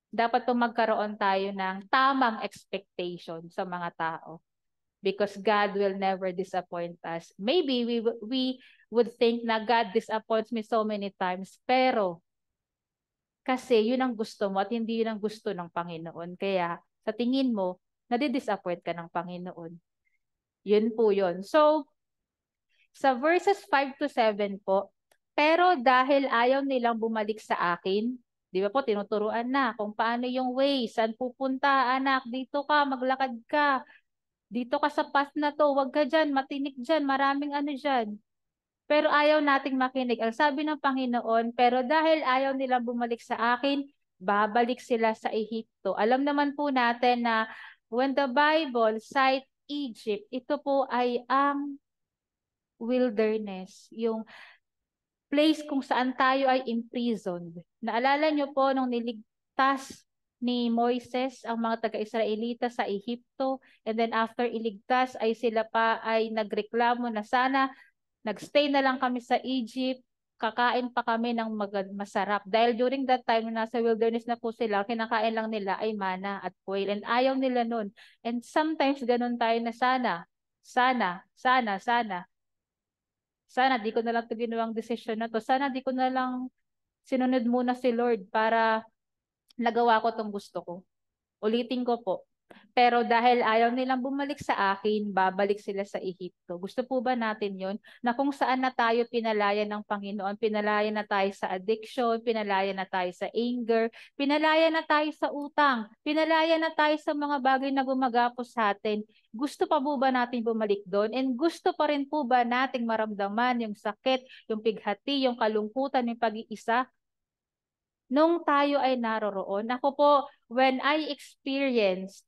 Dapat po magkaroon tayo ng tamang expectation sa mga tao because God will never disappoint us. Maybe we would think na God disappoints me so many times, pero kasi yun ang gusto mo at hindi yun ang gusto ng Panginoon. Kaya sa tingin mo, nadidisappoint ka ng Panginoon. Yun po yun. So, sa verses 5 to 7 po, pero dahil ayaw nilang bumalik sa akin, di ba po, tinuturuan na kung paano yung way, saan pupunta, anak, dito ka, maglakad ka, dito ka sa path na to, wag ka dyan, matinik dyan, maraming ano dyan. Pero ayaw nating makinig. Ang sabi ng Panginoon, pero dahil ayaw nilang bumalik sa akin, babalik sila sa Ehipto. Alam naman po natin na when the Bible cite Egypt, ito po ay ang wilderness, yung place kung saan tayo ay imprisoned. Naalala nyo po nung niligtas ni Moises ang mga taga-Israelita sa Ehipto, and then after iligtas ay sila pa ay nagreklamo na sana nagstay na lang kami sa Egypt, kakain pa kami ng masarap. Dahil during that time na nasa wilderness na po sila, kinakain lang nila ay mana at quail. And ayaw nila nun. And sometimes ganun tayo na sana di ko na lang ito ginawang desisyon na to. Sana di ko na lang sinunod muna si Lord para nagawa ko tong gusto ko. Ulitin ko po. Pero dahil ayaw nilang bumalik sa akin, babalik sila sa Ehipto. Gusto po ba natin yon? Na kung saan na tayo pinalaya ng Panginoon, pinalaya na tayo sa addiction, pinalaya na tayo sa anger, pinalaya na tayo sa utang, pinalaya na tayo sa mga bagay na gumagapos sa atin. Gusto pa po ba natin bumalik doon? And gusto pa rin po ba nating maramdaman yung sakit, yung pighati, yung kalungkutan, yung pag-iisa? Nung tayo ay naroroon, ako po, when I experienced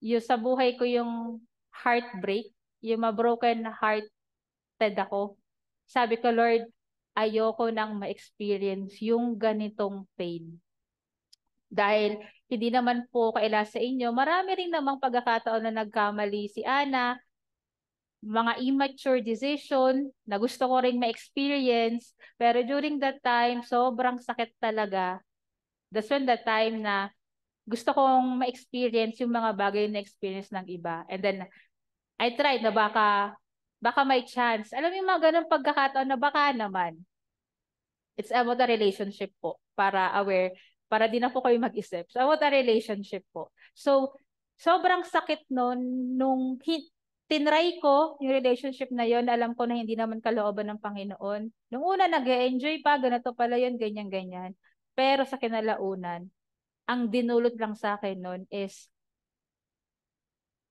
yung sa buhay ko yung heartbreak, yung ma-broken hearted ako. Sabi ko, Lord, ayoko nang ma-experience yung ganitong pain. Dahil hindi naman po kaila sa inyo, marami rin namang pagkakataon na nagkamali si Ana, mga immature decision na gusto ko ring ma-experience, pero during that time, sobrang sakit talaga. That's when the time na gusto kong ma-experience yung mga bagay na experience ng iba. And then, I tried na baka may chance. Alam mo yung mga ganun pagkakataon na baka naman. It's about a relationship po. Para aware, para di na po kayo mag-isip. So, about a relationship po. So, sobrang sakit nun, nung tinry ko yung relationship na yon, alam ko na hindi naman kalooban ng Panginoon. Nung una, nag-enjoy pa, ganito pala yun, ganyan-ganyan. Pero sa kinalaunan, ang dinulot lang sa akin nun is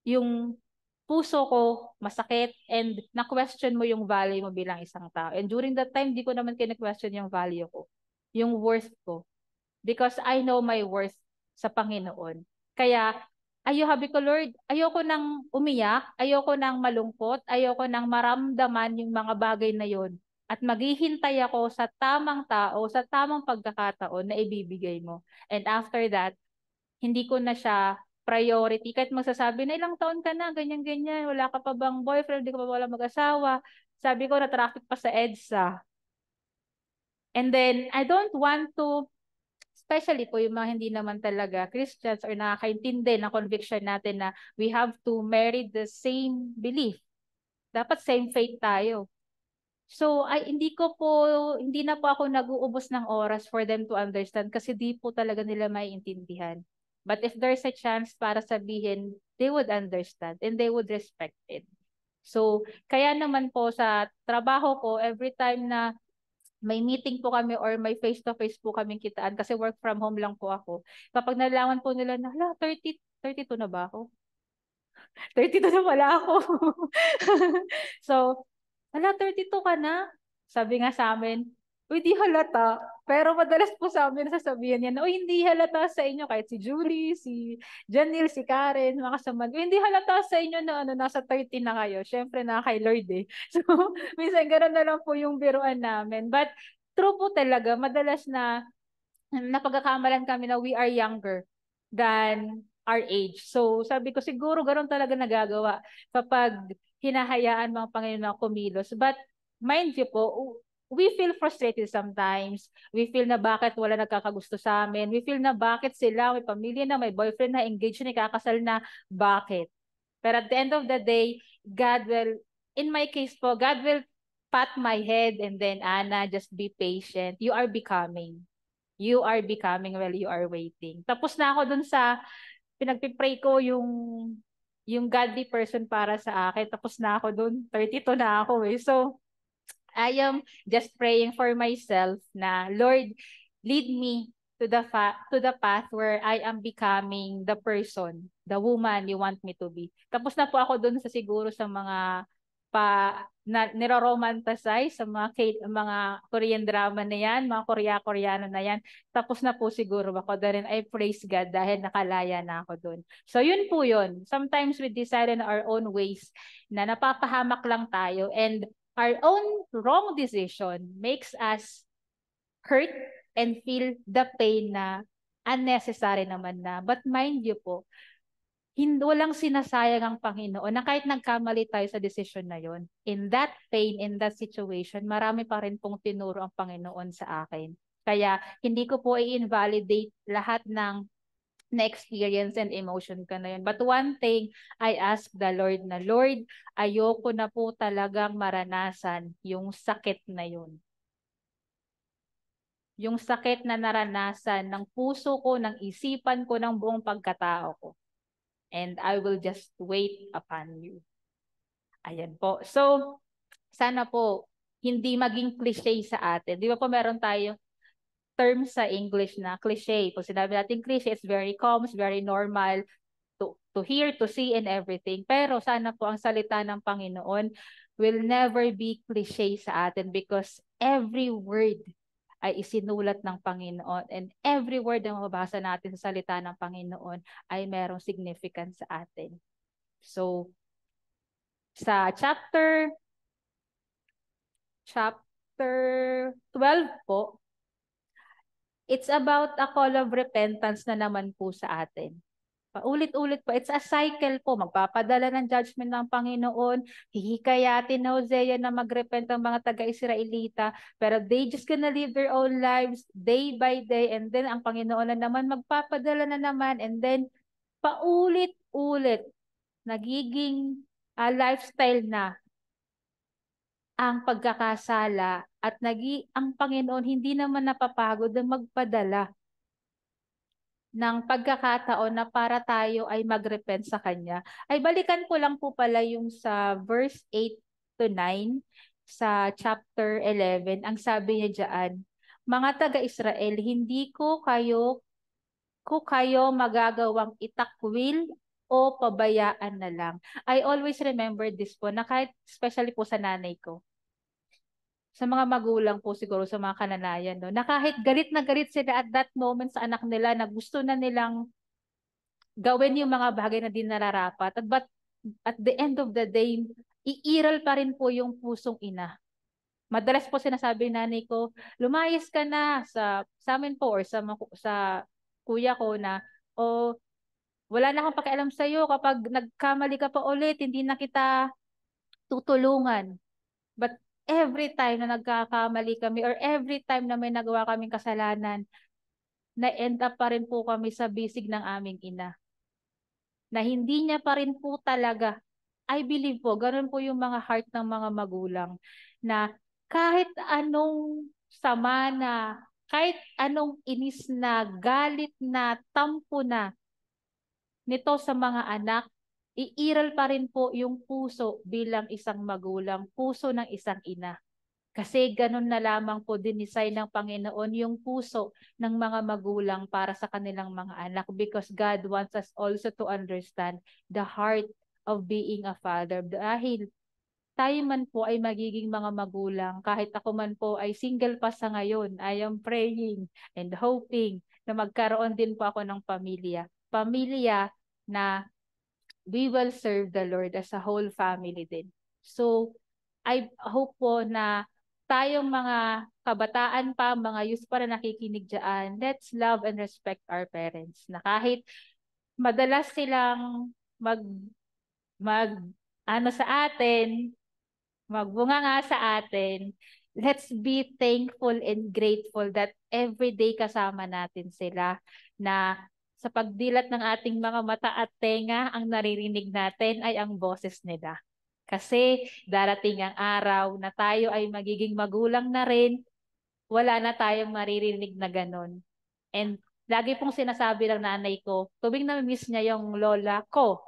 yung puso ko masakit and na-question mo yung value mo bilang isang tao. And during that time, di ko naman kina-question yung value ko. yung worth ko. Because I know my worth sa Panginoon. Kaya, habi ko, Lord, ayoko nang umiyak, ayoko nang malungkot, ayoko nang maramdaman yung mga bagay na yon. At maghihintay ako sa tamang tao, sa tamang pagkakataon na ibibigay mo. And after that, hindi ko na siya priority. Kahit magsasabi na ilang taon ka na, ganyan-ganyan, wala ka pa bang boyfriend, hindi ka pa wala mag-asawa. Sabi ko, na-traffic pa sa EDSA. And then, I don't want to, especially po yung mga hindi naman talaga Christians or nakakaintindi ng conviction natin na we have to marry the same belief. Dapat same faith tayo. So, hindi na po ako nag-uubos ng oras for them to understand kasi di po talaga nila maiintindihan. But if there's a chance para sabihin, they would understand and they would respect it. So, kaya naman po sa trabaho ko, every time na may meeting po kami or may face-to-face po kaming kitaan kasi work from home lang po ako. Kapag nalaman po nila na, 32 na ba ako? 32 na pala ako. So, 32 ka na? Sabi nga sa amin, uy, di halata. Pero madalas po sa amin nasasabihan niya na, uy, hindi halata sa inyo. Kahit si Julie, si Janil, si Karen, mga kasama. Uy, hindi halata sa inyo na nasa 30 na kayo. Siyempre, na kay Lord eh. So, minsan ganun na lang po yung biruan namin. But, true po talaga, madalas na napagkakamalan kami na we are younger than our age. So sabi ko siguro ganoon talaga nagagawa kapag hinahayaan mga Panginoon na kumilos. But mind you po, we feel frustrated sometimes. We feel na bakit wala nagkakagusto sa amin. We feel na bakit sila, may pamilya na, may boyfriend na, engaged na, kakasal na, bakit? Pero at the end of the day, God will, in my case po, God will pat my head and then, Anna, just be patient. You are becoming. You are becoming while you are waiting. Tapos na ako dun sa pinagpipray ko yung godly person para sa akin. Tapos na ako dun. 32 na ako eh. So, I am just praying for myself na, Lord, lead me to the path where I am becoming the person, the woman you want me to be. Tapos na po ako dun sa siguro sa mga niro-romanticize sa mga Korean drama na yan, mga Koreano na yan. Tapos na po siguro ako rin. I praise God dahil nakalaya na ako dun. So yun po yun. Sometimes we decide in our own ways na napapahamak lang tayo and our own wrong decision makes us hurt and feel the pain na unnecessary naman na. But mind you po, walang sinasayang ang Panginoon na kahit nagkamali tayo sa desisyon na yon, in that pain, in that situation, marami pa rin pong tinuro ang Panginoon sa akin. Kaya hindi ko po i-invalidate lahat ng na-experience and emotion ka na yun. But one thing, I ask the Lord na, Lord, ayoko na po talagang maranasan yung sakit na yun. Yung sakit na naranasan ng puso ko, ng isipan ko, ng buong pagkatao ko. And I will just wait upon you. Ayan po. So, sana po, hindi maging cliche sa atin. Di ba po meron tayo term sa English na cliche. Pag sinabi natin cliche, it's very calm, it's very normal to hear, to see, and everything. Pero sana po ang salita ng Panginoon will never be cliche sa atin because every word ay isinulat ng Panginoon and every word na mababasa natin sa salita ng Panginoon ay merong significance sa atin. So, sa chapter 12 po, it's about a call of repentance na naman po sa atin. Paulit-ulit po. It's a cycle po. Magpapadala ng judgment ng Panginoon. Hihikayatin na Hosea na magrepent ang mga taga-Israelita. Pero they just gonna live their own lives day by day. And then ang Panginoon na naman magpapadala na naman. And then paulit-ulit nagiging lifestyle na ang pagkakasala at ang Panginoon hindi naman napapagod na magpadala ng pagkakataon na para tayo ay magrepent sa Kanya. Ay balikan ko lang po pala yung sa verse 8 to 9 sa chapter 11. Ang sabi niya diyan, mga taga-Israel, hindi ko kayo magagawang itakwil o pabayaan na lang. I always remember this po, na kahit especially po sa nanay ko. sa mga magulang po siguro, sa mga kananayan, no, na kahit galit na galit sila at that moment sa anak nila na gusto na nilang gawin yung mga bagay na di nararapat. But at the end of the day, iiral pa rin po yung pusong ina. Madalas po sinasabi ng nanay ko, lumayas ka na sa amin po or sa kuya ko na, o wala na akong pakialam sa iyo kapag nagkamali ka pa ulit, hindi na kita tutulungan. But every time na nagkakamali kami or every time na may nagawa kaming kasalanan, na-end up pa rin po kami sa bisig ng aming ina. Na hindi niya pa rin po talaga, I believe po, ganun po yung mga heart ng mga magulang, na kahit anong sama na, kahit anong inis na, galit na, tampo na nito sa mga anak, iiral pa rin po yung puso bilang isang magulang, puso ng isang ina. Kasi ganun na lamang po dinisay ng Panginoon yung puso ng mga magulang para sa kanilang mga anak, because God wants us also to understand the heart of being a father. Dahil tayo man po ay magiging mga magulang, kahit ako man po ay single pa sa ngayon, I am praying and hoping na magkaroon din po ako ng pamilya. Pamilya na we will serve the Lord as a whole family din. So, I hope po na tayong mga kabataan pa, mga youth pa na nakikinig dyan, let's love and respect our parents. Na kahit madalas silang mag, mag, ano sa atin, magbunga nga sa atin, let's be thankful and grateful that everyday kasama natin sila, na sa pagdilat ng ating mga mata at tenga, ang naririnig natin ay ang boses nila. Kasi darating ang araw na tayo ay magiging magulang na rin, wala na tayong maririnig na ganun. And lagi pong sinasabi ng nanay ko, tuwing na-miss niya yung lola ko,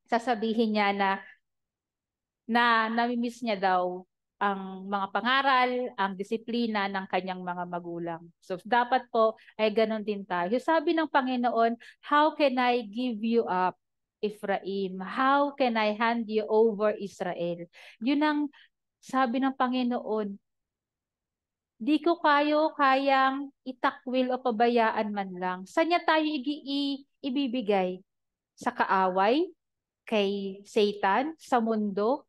sasabihin niya na nami-miss niya daw ang mga pangaral, ang disiplina ng kanyang mga magulang. So dapat po ay ganun din tayo. Sabi ng Panginoon, how can I give you up, Ephraim? How can I hand you over, Israel? Yun ang sabi ng Panginoon, di ko kayang itakwil o pabayaan man lang. Saan niya tayo ibibigay? Sa kaaway? Kay Satan? Sa mundo?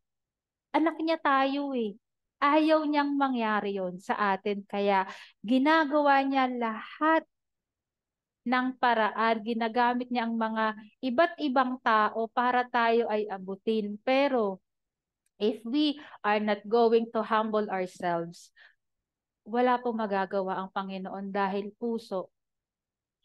Anak niya tayo eh. Ayaw niyang mangyari yon sa atin. Kaya ginagawa niya lahat ng paraan. Ginagamit niya ang mga iba't ibang tao para tayo ay abutin. Pero if we are not going to humble ourselves, wala pong magagawa ang Panginoon dahil puso.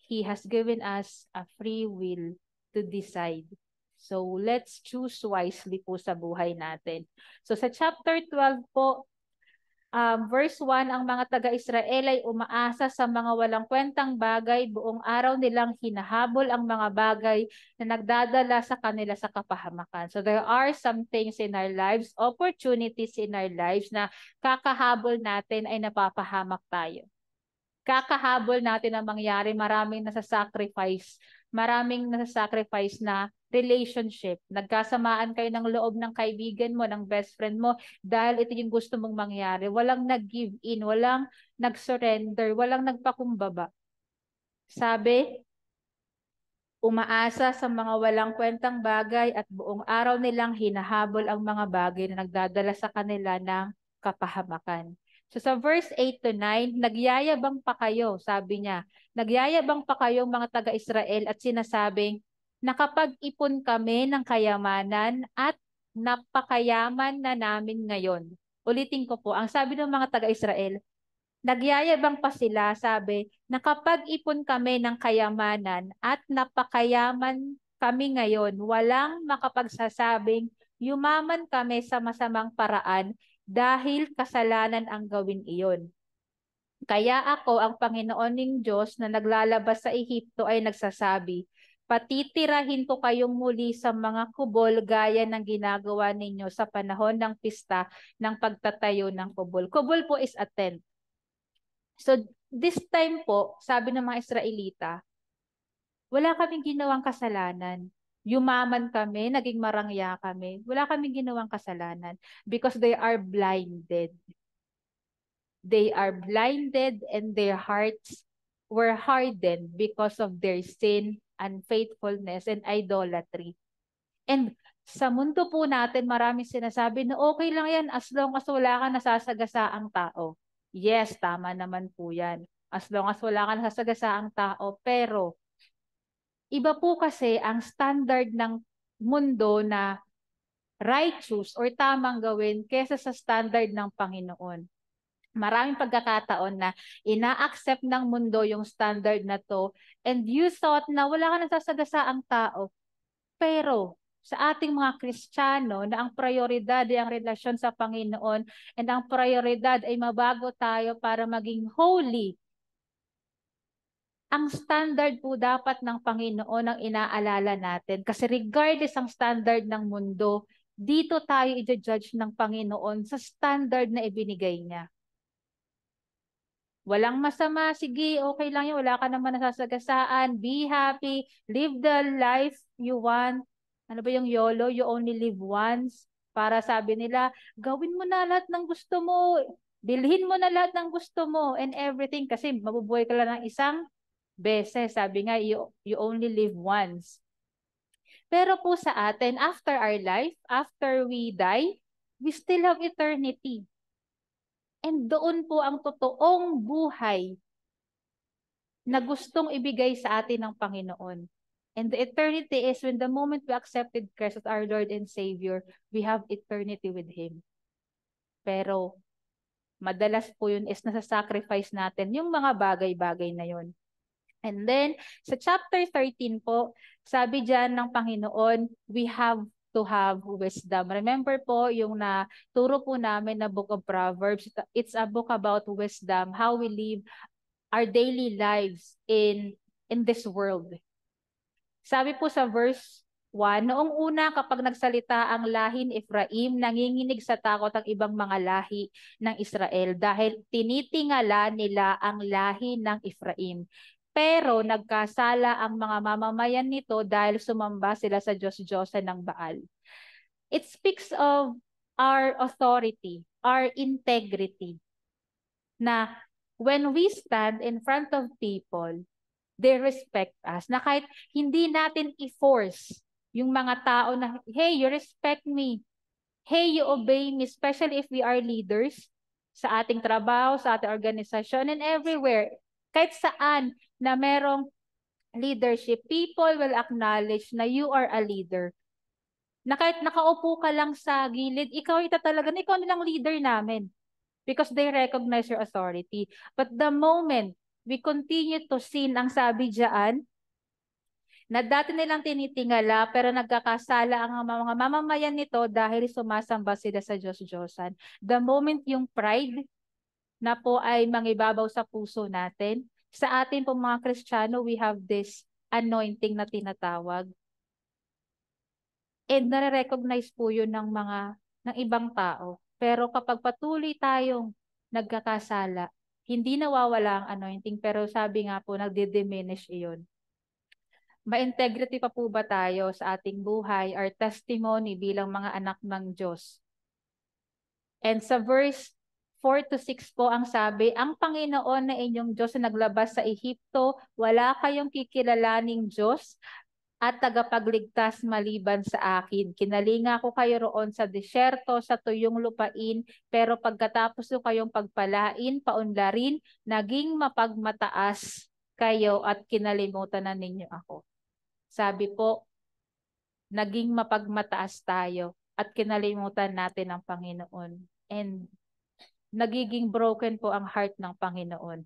He has given us a free will to decide. So, let's choose wisely po sa buhay natin. So, sa chapter 12 po, verse 1, ang mga taga-Israel ay umaasa sa mga walang kwentang bagay, buong araw nilang hinahabol ang mga bagay na nagdadala sa kanila sa kapahamakan. So there are some things in our lives, opportunities in our lives na kakahabol natin ay napapahamak tayo. Kakahabol natin ang mangyari, maraming nasa-sacrifice na relationship. Nagkasamaan kayo ng loob ng kaibigan mo, ng best friend mo, dahil ito yung gusto mong mangyari. Walang nag-give in, walang nag-surrender, walang nagpakumbaba. Sabi, umaasa sa mga walang kwentang bagay at buong araw nilang hinahabol ang mga bagay na nagdadala sa kanila ng kapahamakan. So sa verse 8 to 9, nagyayabang pa kayo, sabi niya. Nagyayabang pa kayo mga taga-Israel at sinasabing, nakapag-ipon kami ng kayamanan at napakayaman na namin ngayon. Ulitin ko po, ang sabi ng mga taga-Israel, nagyayabang pa sila, sabi, nakapag-ipon kami ng kayamanan at napakayaman kami ngayon. Walang makapagsasabing, yumaman kami sa masamang paraan dahil kasalanan ang gawin iyon. Kaya ako, ang Panginoon ning Diyos na naglalabas sa Ehipto ay nagsasabi, patitirahin ko kayong muli sa mga kubol gaya ng ginagawa ninyo sa panahon ng pista ng pagtatayo ng kubol. Kubol po is a tent. So this time po, sabi ng mga Israelita, wala kaming ginawang kasalanan. Yumaman kami, naging marangya kami. Wala kaming ginawang kasalanan because they are blinded. They are blinded and their hearts were hardened because of their sin, unfaithfulness, and idolatry. And sa mundo po natin, maraming sinasabi na okay lang yan as long as wala ka nasasagasaang tao. Yes, tama naman po yan. As long as wala ka nasasagasaang tao. Pero iba po kasi ang standard ng mundo na righteous or tamang gawin kesa sa standard ng Panginoon. Maraming pagkakataon na ina-accept ng mundo yung standard na to and you thought na wala ka nasasagasaang tao. Pero sa ating mga Kristiyano na ang prioridad ay ang relasyon sa Panginoon and ang prioridad ay mabago tayo para maging holy. Ang standard po dapat ng Panginoon ang inaalala natin. Kasi regardless ang standard ng mundo, dito tayo i-judge ng Panginoon sa standard na ibinigay niya. Walang masama, sige, okay lang yun, wala ka naman nasasagasaan, be happy, live the life you want. Ano ba yung YOLO? You only live once. Para sabi nila, gawin mo na lahat ng gusto mo, bilhin mo na lahat ng gusto mo, and everything, kasi mabubuhay ka lang ng isang beses. Sabi nga, you only live once. Pero po sa atin, after our life, after we die, we still have eternity. And doon po ang totoong buhay na gustong ibigay sa atin ng Panginoon. And the eternity is when the moment we accepted Christ as our Lord and Savior, we have eternity with Him. Pero madalas po yun is nasa-sacrifice natin yung mga bagay-bagay na yun. And then, sa chapter 13 po, sabi dyan ng Panginoon, we have to have wisdom. Remember po yung naturo po namin na Book of Proverbs. It's a book about wisdom, how we live our daily lives in this world. Sabi po sa verse 1, noong una kapag nagsalita ang lahi ni Ephraim, nanginginig sa takot ang ibang mga lahi ng Israel dahil tinitingala nila ang lahi ng Ephraim. Pero nagkasala ang mga mamamayan nito dahil sumamba sila sa Diyos-Diyosan ng Baal. It speaks of our authority, our integrity, na when we stand in front of people, they respect us. Na kahit hindi natin i-force yung mga tao na, hey, you respect me. Hey, you obey me, especially if we are leaders sa ating trabaho, sa ating organisasyon, and everywhere. Kahit saan na merong leadership, people will acknowledge na you are a leader. Na kahit nakaupo ka lang sa gilid, ikaw nilang leader namin. Because they recognize your authority. But the moment we continue to sin, ang sabi diyan, na dati nilang tinitingala pero nagkakasala ang mga mamamayan nito dahil sumasamba sila sa Diyos-Diyosan. The moment yung pride na po ay mangibabaw sa puso natin, sa atin po mga Kristiyano, we have this anointing na tinatawag. And nare-recognize po yun ng ibang tao. Pero kapag patuloy tayong nagkakasala, hindi nawawala ang anointing, pero sabi nga po, nagdi-diminish iyon. Ma-integrity pa po ba tayo sa ating buhay, our testimony bilang mga anak ng Diyos? And sa verse 4 to 6 po ang sabi, ang Panginoon na inyong Diyos na naglabas sa Ehipto, wala kayong kikilalaning Diyos at tagapagligtas maliban sa akin. Kinalinga ko kayo roon sa disyerto, sa tuyong lupain, pero pagkatapos ko kayong pagpalain, paunlarin, naging mapagmataas kayo at kinalimutan na ninyo ako. Sabi po, naging mapagmataas tayo at kinalimutan natin ang Panginoon. And nagiging broken po ang heart ng Panginoon.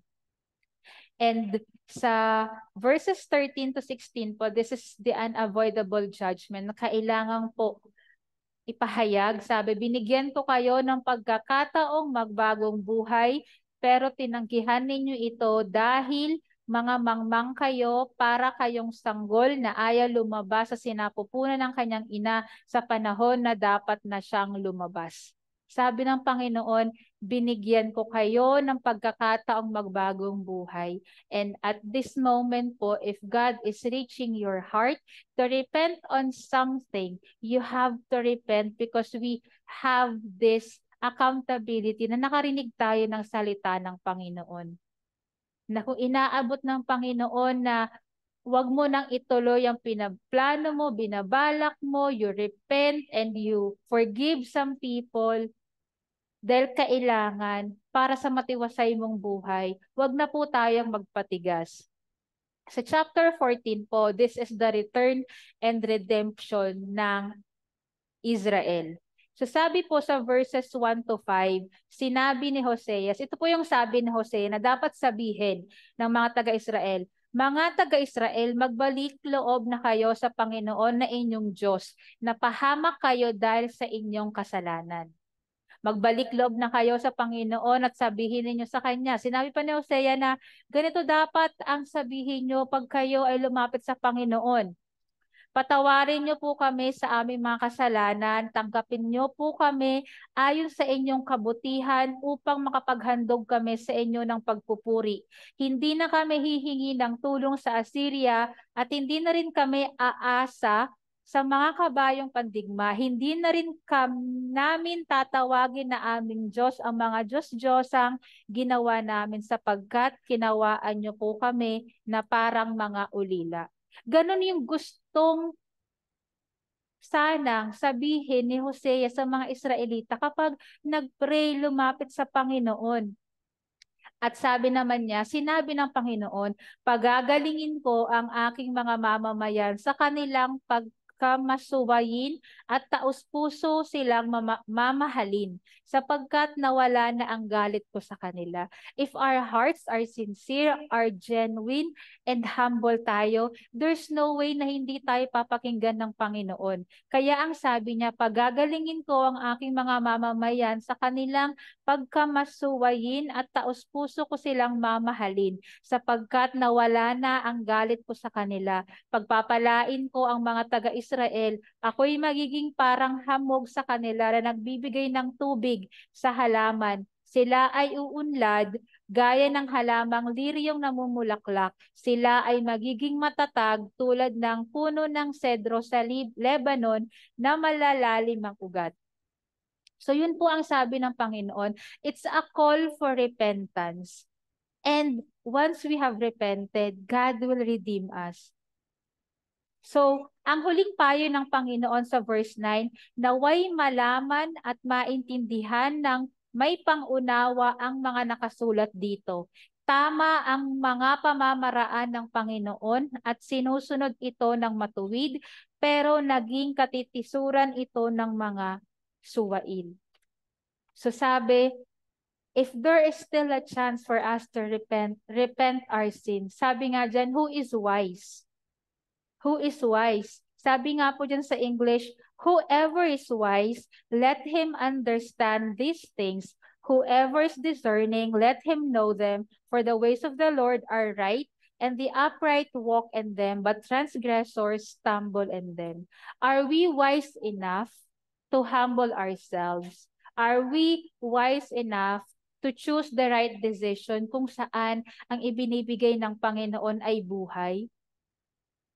And sa verses 13 to 16 po, this is the unavoidable judgment na kailangan po ipahayag. Sabi, binigyan ko kayo ng pagkakataong magbagong buhay, pero tinanggihan ninyo ito dahil mga mangmang kayo para kayong sanggol na ayaw lumabas sa sinapupunan ng kanyang ina sa panahon na dapat na siyang lumabas. Sabi ng Panginoon, binigyan ko kayo ng pagkakataong magbagong buhay. And at this moment po, if God is reaching your heart to repent on something, you have to repent because we have this accountability na nakarinig tayo ng salita ng Panginoon. Na kung inaabot ng Panginoon na wag mo nang ituloy ang pinaplano mo, binabalak mo, you repent and you forgive some people dahil kailangan para sa matiwasay mong buhay, wag na po tayong magpatigas. Sa chapter 14 po, this is the return and redemption ng Israel. So sabi po sa verses 1 to 5, sinabi ni Hoseas, ito po yung sabi ni Hosea na dapat sabihin ng mga taga-Israel, mga taga-Israel, magbalik loob na kayo sa Panginoon na inyong Diyos, na pahamak kayo dahil sa inyong kasalanan. Magbalik loob na kayo sa Panginoon at sabihin ninyo sa Kanya. Sinabi pa ni Hosea na ganito dapat ang sabihin nyo pag kayo ay lumapit sa Panginoon. Patawarin niyo po kami sa aming mga kasalanan, tanggapin niyo po kami ayon sa inyong kabutihan upang makapaghandog kami sa inyo ng pagpupuri. Hindi na kami hihingi ng tulong sa Assyria at hindi na rin kami aasa sa mga kabayong pandigma. Hindi na rin namin tatawagin na aming Diyos ang mga Diyos-Diyosang ginawa namin sapagkat kinawaan niyo po kami na parang mga ulila. Ganon yung gustong sanang sabihin ni Hosea sa mga Israelita kapag nag-pray, lumapit sa Panginoon. At sabi naman niya, sinabi ng Panginoon, pagagalingin ko ang aking mga mamamayan sa kanilang pagkamasuwayin at taus-puso silang mamahalin sapagkat nawala na ang galit ko sa kanila. If our hearts are sincere, are genuine, and humble tayo, there's no way na hindi tayo papakinggan ng Panginoon. Kaya ang sabi niya, pagagalingin ko ang aking mga mamamayan sa kanilang pagkamasuwayin at taos-puso ko silang mamahalin sapagkat nawala na ang galit ko sa kanila. Pagpapalain ko ang mga taga-Israel, ako'y magiging parang hamog sa kanila na nagbibigay ng tubig sa halaman. Sila ay uunlad gaya ng halamang liryong namumulaklak. Sila ay magiging matatag tulad ng puno ng sedro sa Lebanon na malalalim ang ugat. So yun po ang sabi ng Panginoon. It's a call for repentance. And once we have repented, God will redeem us. So, ang huling payo ng Panginoon sa verse 9, naway malaman at maintindihan ng may pangunawa ang mga nakasulat dito. Tama ang mga pamamaraan ng Panginoon at sinusunod ito ng matuwid, pero naging katitisuran ito ng mga suwail. So sabi, if there is still a chance for us to repent our sins. Sabi nga dyan, who is wise? Who is wise? Sabi nga po dyan sa English, whoever is wise, let him understand these things. Whoever is discerning, let him know them. For the ways of the Lord are right, and the upright walk in them, but transgressors stumble in them. Are we wise enough to humble ourselves? Are we wise enough to choose the right decision kung saan ang ibinibigay ng Panginoon ay buhay?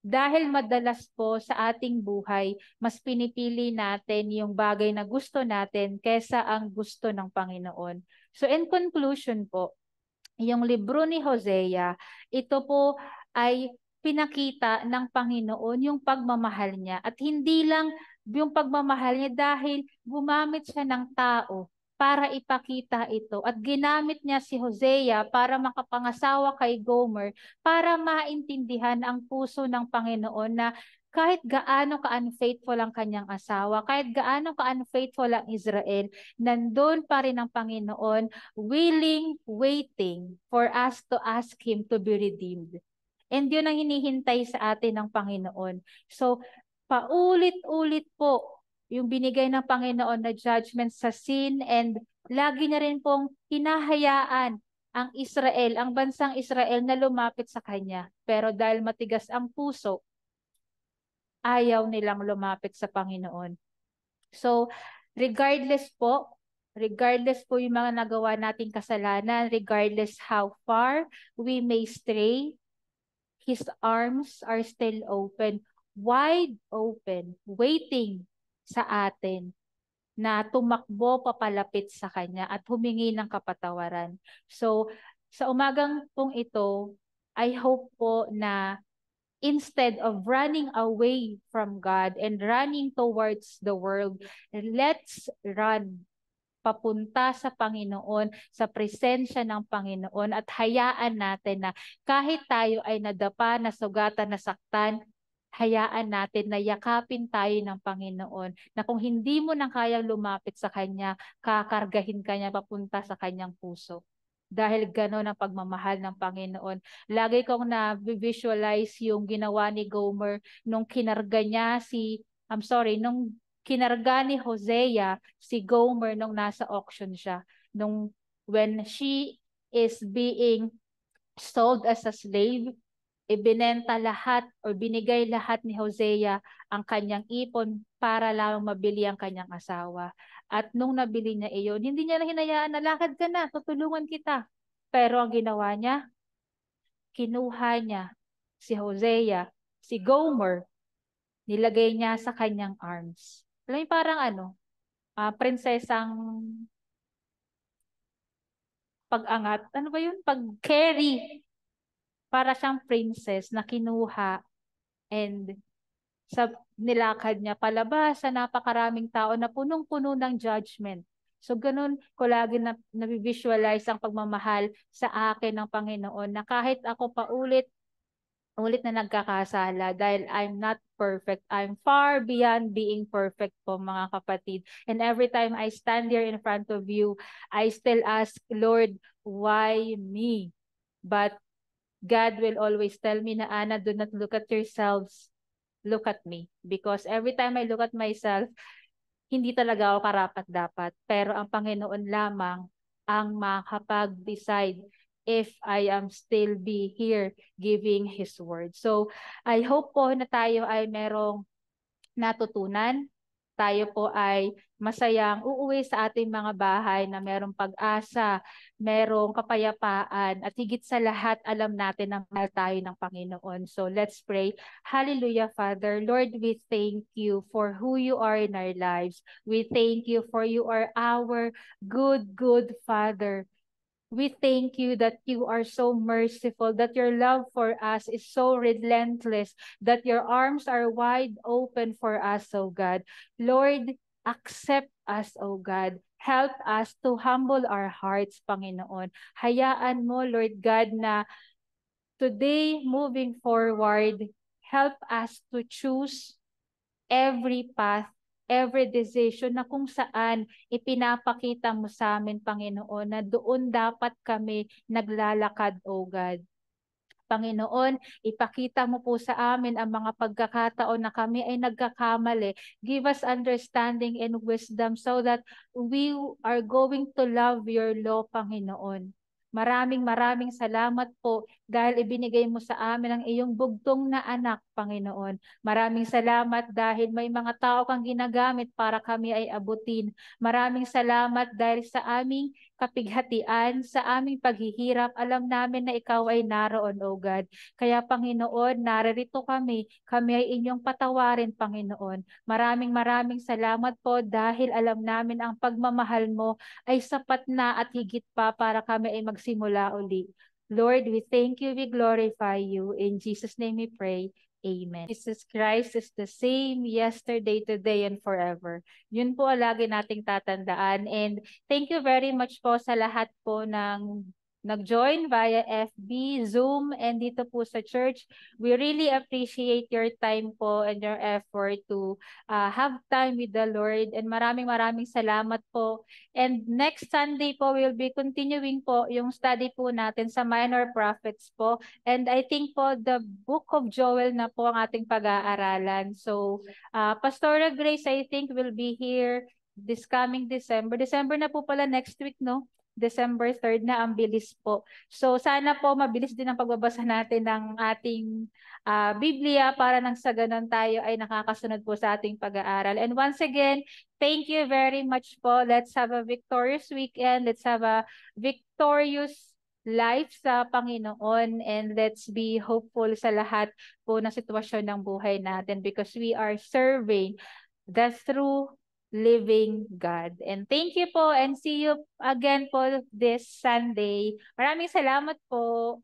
Dahil madalas po sa ating buhay, mas pinipili natin yung bagay na gusto natin kesa ang gusto ng Panginoon. So in conclusion po, yung libro ni Hosea, ito po ay pinakita ng Panginoon yung pagmamahal niya. At hindi lang yung pagmamahal niya dahil gumamit siya ng tao para ipakita ito. At ginamit niya si Hosea para makapangasawa kay Gomer para maintindihan ang puso ng Panginoon na kahit gaano ka-unfaithful ang kanyang asawa, kahit gaano ka-unfaithful ang Israel, nandun pa rin ang Panginoon, willing, waiting for us to ask Him to be redeemed. And yun ang hinihintay sa atin ng Panginoon. So, paulit-ulit po yung binigay ng Panginoon na judgment sa sin, and lagi na rin pong hinahayaan ang Israel, ang bansang Israel na lumapit sa Kanya. Pero dahil matigas ang puso, ayaw nilang lumapit sa Panginoon. So, regardless po yung mga nagawa nating kasalanan, regardless how far we may stray, His arms are still open, wide open, waiting sa atin na tumakbo papalapit sa Kanya at humingi ng kapatawaran. So, sa umagang pong ito, I hope po na instead of running away from God and running towards the world, let's run papunta sa Panginoon, sa presensya ng Panginoon at hayaan natin na kahit tayo ay nadapa, nasugatan, nasaktan, hayaan natin na yakapin tayo ng Panginoon na kung hindi mo na kayang lumapit sa Kanya, kakargahin Kanya papunta sa Kanyang puso. Dahil gano'n ang pagmamahal ng Panginoon. Lagi kong na-visualize yung ginawa ni Gomer nung kinarga niya nung kinarga ni Hosea si Gomer nung nasa auction siya. When she is being sold as a slave, ibinenta lahat o binigay lahat ni Hosea ang kanyang ipon para lang mabili ang kanyang asawa. At nung nabili niya iyon, hindi niya na hinayaan na lakad ka na, tutulungan kita. Pero ang ginawa niya, kinuha niya si Hosea, si Gomer, nilagay niya sa kanyang arms. Alam mo, parang prinsesang pag-angat. Ano ba yun? Pag-carry. Para siyang princess na kinuha and sa nilakad niya palabas sa napakaraming tao na punong-puno ng judgment. So ganun ko lagi na-visualize ang pagmamahal sa akin ng Panginoon na kahit ako ulit na nagkakasala dahil I'm not perfect. I'm far beyond being perfect po mga kapatid. And every time I stand here in front of you, I still ask, Lord, why me? But God will always tell me na, Ana, do not look at yourselves. Look at me. Because every time I look at myself, hindi talaga ako karapat-dapat. Pero ang Panginoon lamang ang makapag-decide if I am still be here giving His word. So, I hope po na tayo ay merong natutunan. Tayo po ay masayang uuwi sa ating mga bahay na merong pag-asa, merong kapayapaan, at higit sa lahat, alam natin na mahal tayo ng Panginoon. So let's pray. Hallelujah, Father. Lord, we thank you for who you are in our lives. We thank you for you are our good Father. We thank you that you are so merciful, that your love for us is so relentless, that your arms are wide open for us, O God. Lord, accept us, O God. Help us to humble our hearts, Panginoon. Hayaan mo, Lord God, na today, moving forward, help us to choose every path, every decision na kung saan ipinapakita mo sa amin, Panginoon, na doon dapat kami naglalakad, O God. Panginoon, ipakita mo po sa amin ang mga pagkakataon na kami ay nagkakamali. Give us understanding and wisdom so that we are going to love your law, Panginoon. Maraming salamat po dahil ibinigay mo sa amin ang iyong bugtong na anak, Panginoon. Maraming salamat dahil may mga tao kang ginagamit para kami ay abutin. Maraming salamat dahil sa aming kapighatian, sa aming paghihirap, alam namin na ikaw ay naroon, O God. Kaya Panginoon, naririto kami ay inyong patawarin, Panginoon. Maraming salamat po dahil alam namin ang pagmamahal mo ay sapat na at higit pa para kami ay magsimula uli. Lord, we thank you, we glorify you. In Jesus' name we pray. Amen. Jesus Christ is the same yesterday, today, and forever. Yun po ang lagi nating tatandaan. And thank you very much po sa lahat po ng nag-join via FB, Zoom, and dito po sa church. We really appreciate your time po and your effort to have time with the Lord. And maraming salamat po. And next Sunday po, we'll be continuing po yung study po natin sa Minor Prophets po. And I think po, the Book of Joel na po ang ating pag-aaralan. So, Pastora Grace, I think, will be here this coming December. December na po pala next week, no? December 3rd na, ang bilis po. So sana po mabilis din ang pagbabasa natin ng ating Biblia para nang sa ganun tayo ay nakakasunod po sa ating pag-aaral. And once again, thank you very much po. Let's have a victorious weekend. Let's have a victorious life sa Panginoon, and let's be hopeful sa lahat po ng sitwasyon ng buhay natin because we are serving the true living God. And thank you po and see you again po this Sunday. Maraming salamat po.